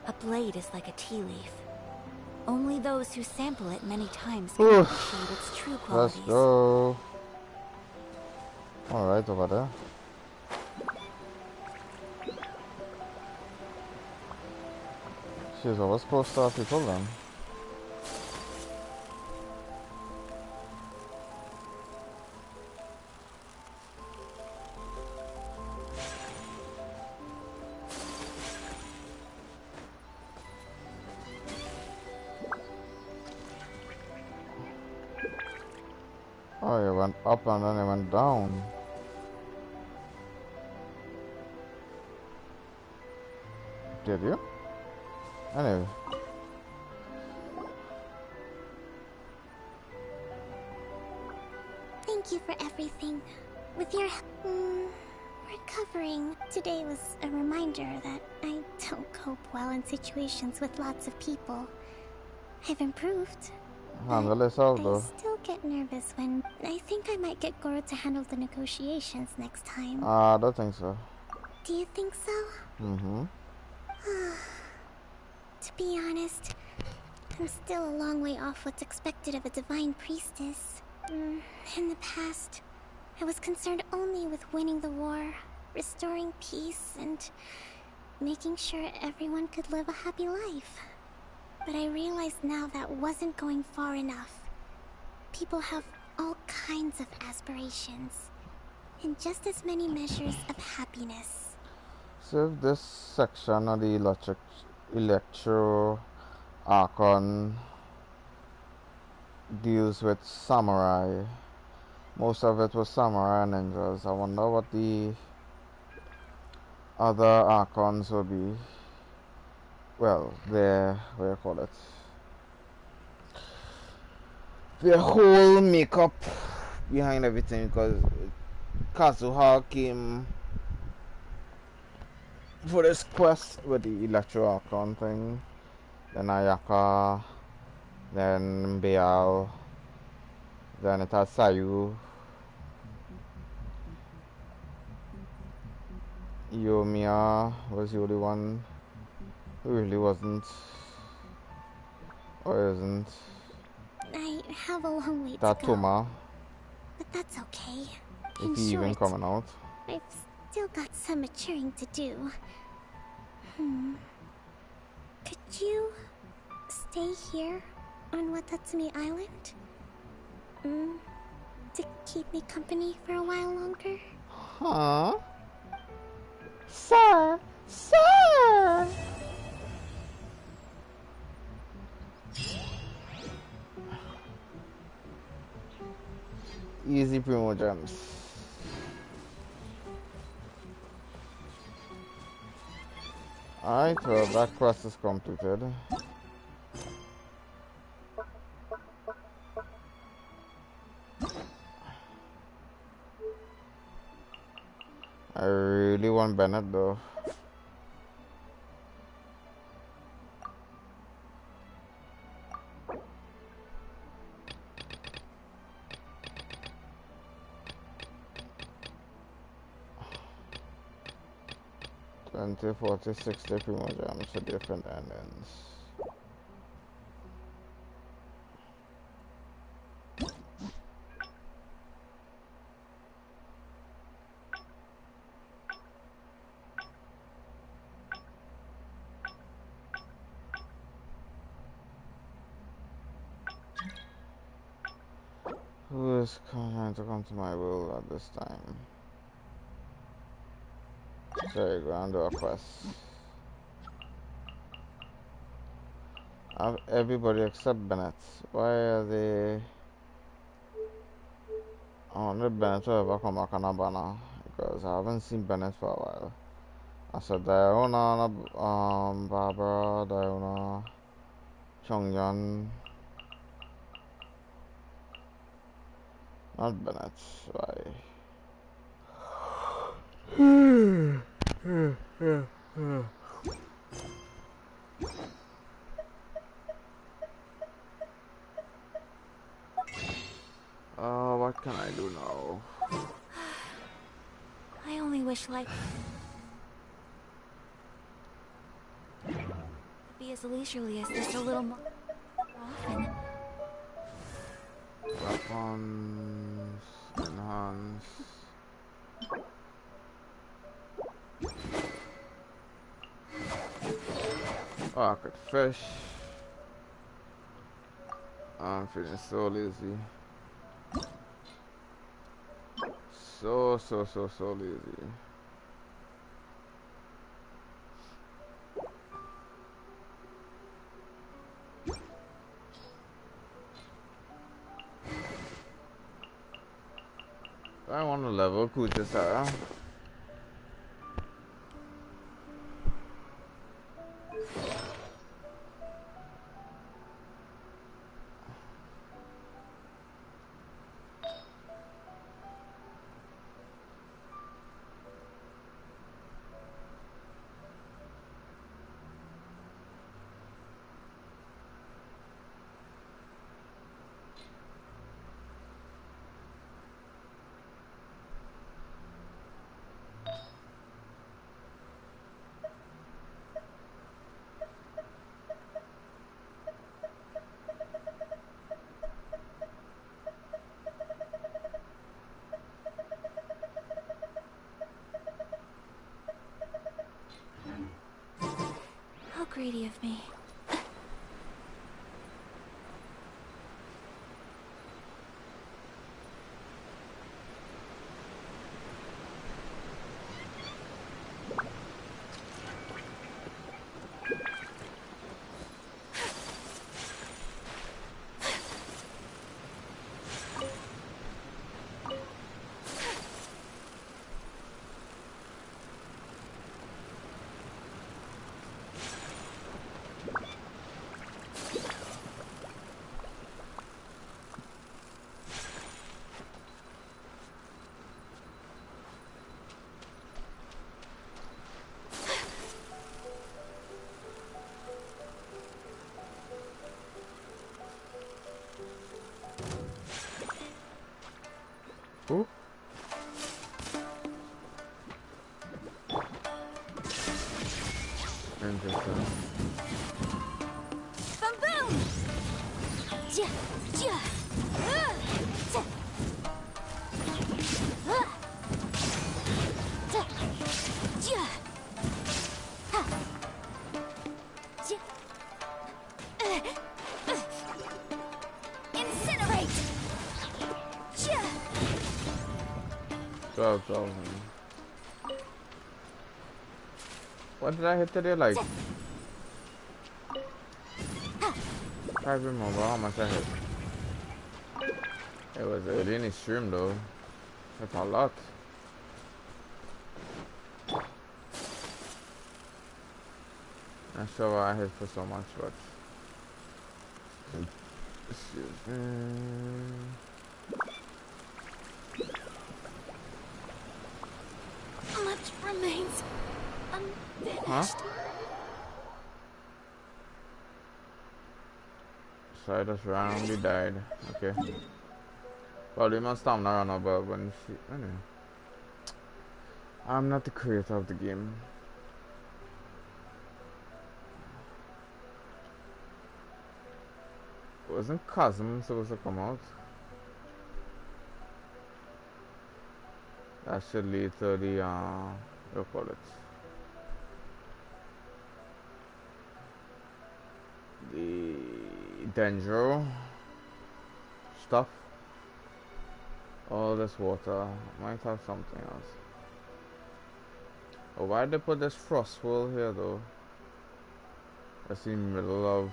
A blade is like a tea leaf. Only those who sample it many times can appreciate its true qualities. Let's go. Alright, over there. Jeez, I was supposed to have people then. Oh, it went up and then it went down. Did you? Anyway. Thank you for everything. With your recovering, today was a reminder that I don't cope well in situations with lots of people. I've improved. Handle yourself though. I still get nervous when I think I might get Goro to handle the negotiations next time. I don't think so. Do you think so? Mm-hmm. To be honest, I'm still a long way off what's expected of a divine priestess. In the past, I was concerned only with winning the war, restoring peace, and making sure everyone could live a happy life. But I realize now that wasn't going far enough. People have all kinds of aspirations, and just as many measures of happiness. So if this section of the Electro Archon deals with samurai, most of it was samurai and ninjas. I wonder what the other Archons will be. Well, their, what do you call it? Their whole makeup behind everything, because Kazuha came for this quest with the Electro Archon thing, then Ayaka, then Beal, then it has Sayu, Yomiya was the only one who really wasn't, or isn't. I have a long way to That go. Toma, But that's okay. if In he even short, coming out. I've still got some maturing to do. Could you stay here on Watatsumi Island? To keep me company for a while longer? Huh? Sir! Sir! Easy primo gems. Alright, well that quest is completed. I really want Bennett though. $20, $40, $60 primo gems for different endings. Who is trying to come to my will at this time? Sorry, go and do a quest. Everybody except Bennett. Why are they? Oh, no Bennett will ever come back on a banner because I haven't seen Bennett for a while. I said Diona, Barbara, Diona, Chongyun, not Bennett. Why? What can I do now? I only wish life could be as leisurely as this a little more often. Weapons, enhance. Oh, I could fish. I'm feeling so lazy. So lazy. I want to level Kuja Sarah. How greedy of me. Who? Interesting. Boom boom! Ja, ja. Ja. Ja. Ja. Ha. Ja. Incinerate! Ja. 12,000. What did I hit today? Like, I can't remember how much I hit. It was early in the stream though. That's a lot. Not sure why I hit for so much, but excuse me. Much remains unfinished. Huh? So I just randomly died. Okay. Probably my stamina run over when she. Anyway. I'm not the creator of the game. Wasn't Cosm supposed to come out? That should lead to the what do you call it? The Dendro stuff. All this water might have something else. Oh, why did they put this frost wall here though? That's in the middle of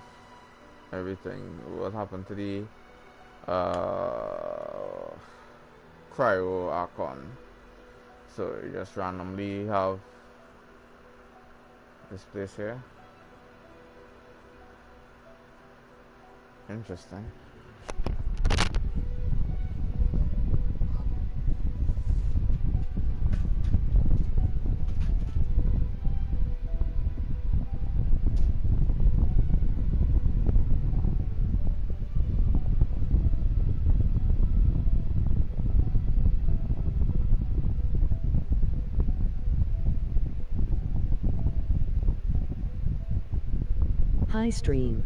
everything. What happened to the cryo archon? So you just randomly have this place here. Interesting. High stream.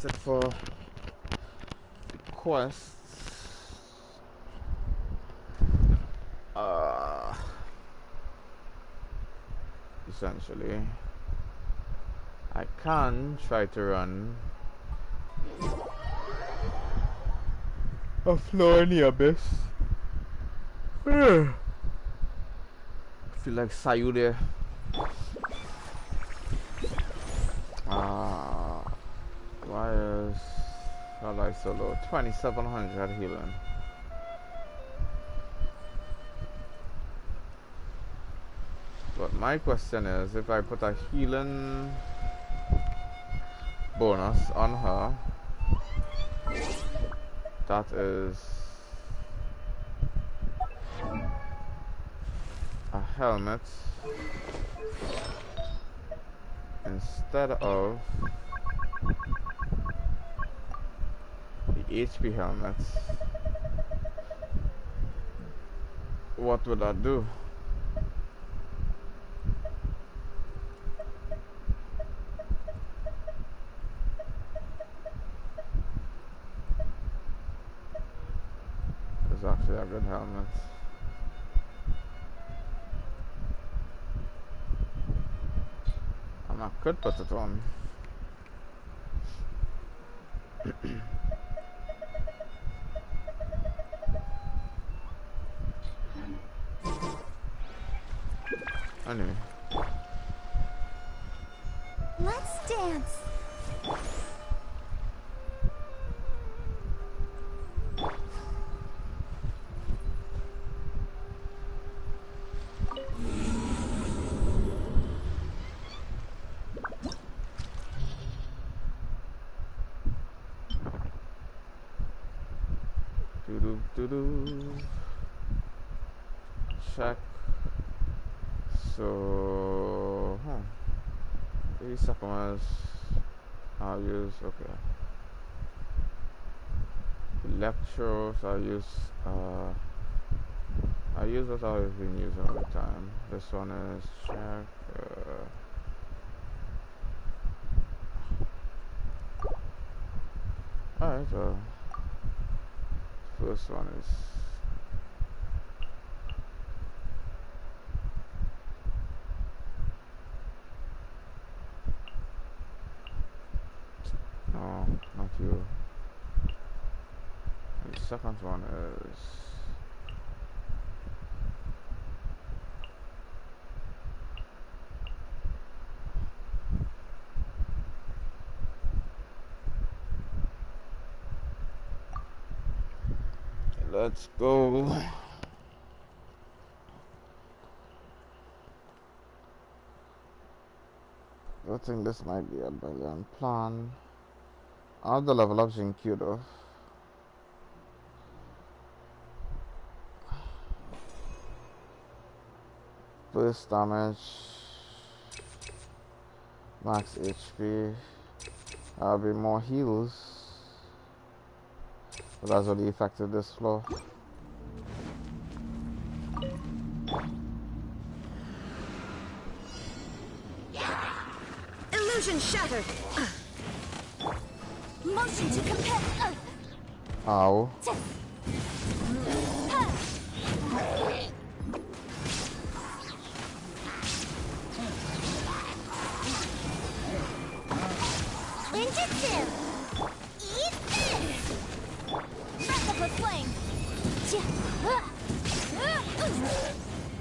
That's it for quests. Essentially, I can try to run a floor in the abyss. I feel like Sayu there. Why is life so low? 2700 healing. But my question is, if I put a healing bonus on her, that is a helmet instead of the HP helmets. What would that do? It's actually a good helmet. I could put it on. Anyway. Let's dance. Check. So, 3 seconds. I'll use, okay. Electros, I'll use what I've been using all the time. This one is check. Alright, so first one is no, not you. And the second one is let's go. I think this might be a brilliant plan. I have the level of Jinkyu though. Burst damage, max HP. I'll be more heals. But that's really affected this floor. Illusion shattered. Motion to compel. Ow. Ninjutsu! Eat this! Replica flame.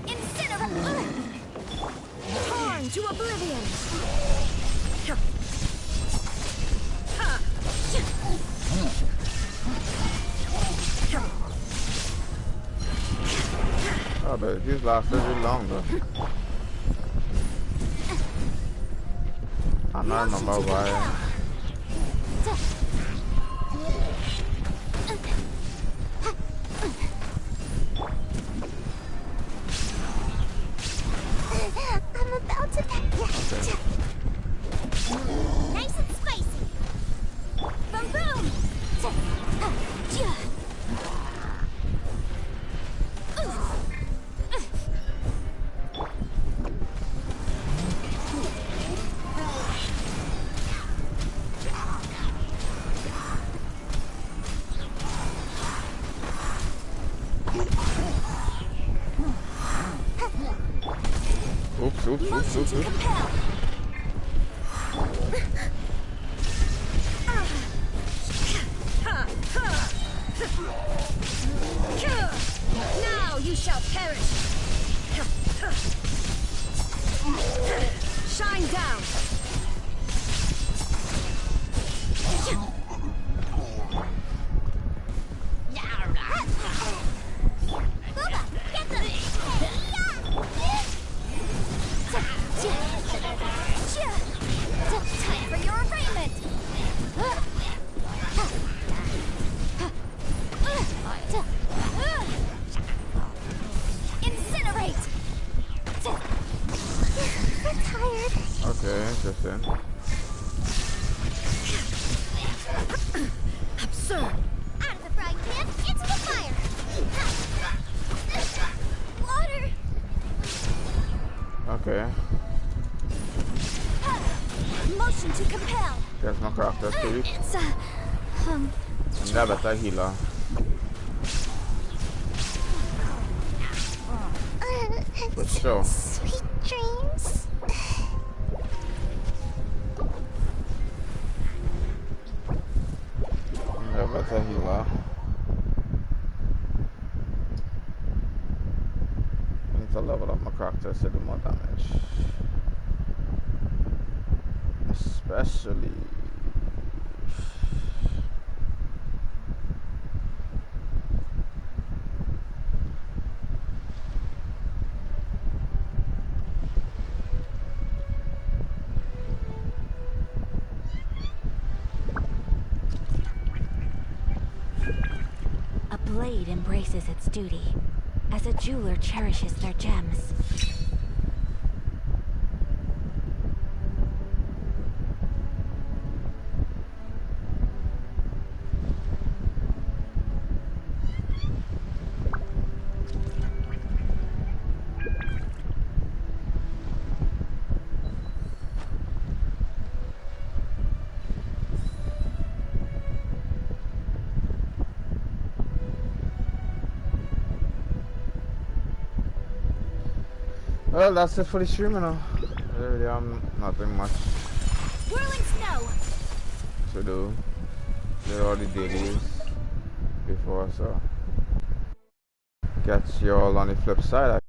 Incinerate. Torn to oblivion. Oh, but these lasted really long though. I don't remember why. I'm about to Okay. Nice and spicy. Boom boom. Oops. Now you shall perish. Shine down. Booba, get them! Time for your arraignment. Incinerate. I'm tired. Okay, interesting. Absurd. Out of the frying pan, into the fire! Water! Okay. Motion to compel. Guess my character's too weak. It's I'm a better healer. But sure. Sweet dreams. I'm a better healer. I need to level up my character to do more damage. Especially a blade embraces its duty, as a jeweler cherishes their gems. well, that's it for the stream now. Really, nothing much whirling snow. to do. Did all the dailies before, so catch you all on the flip side.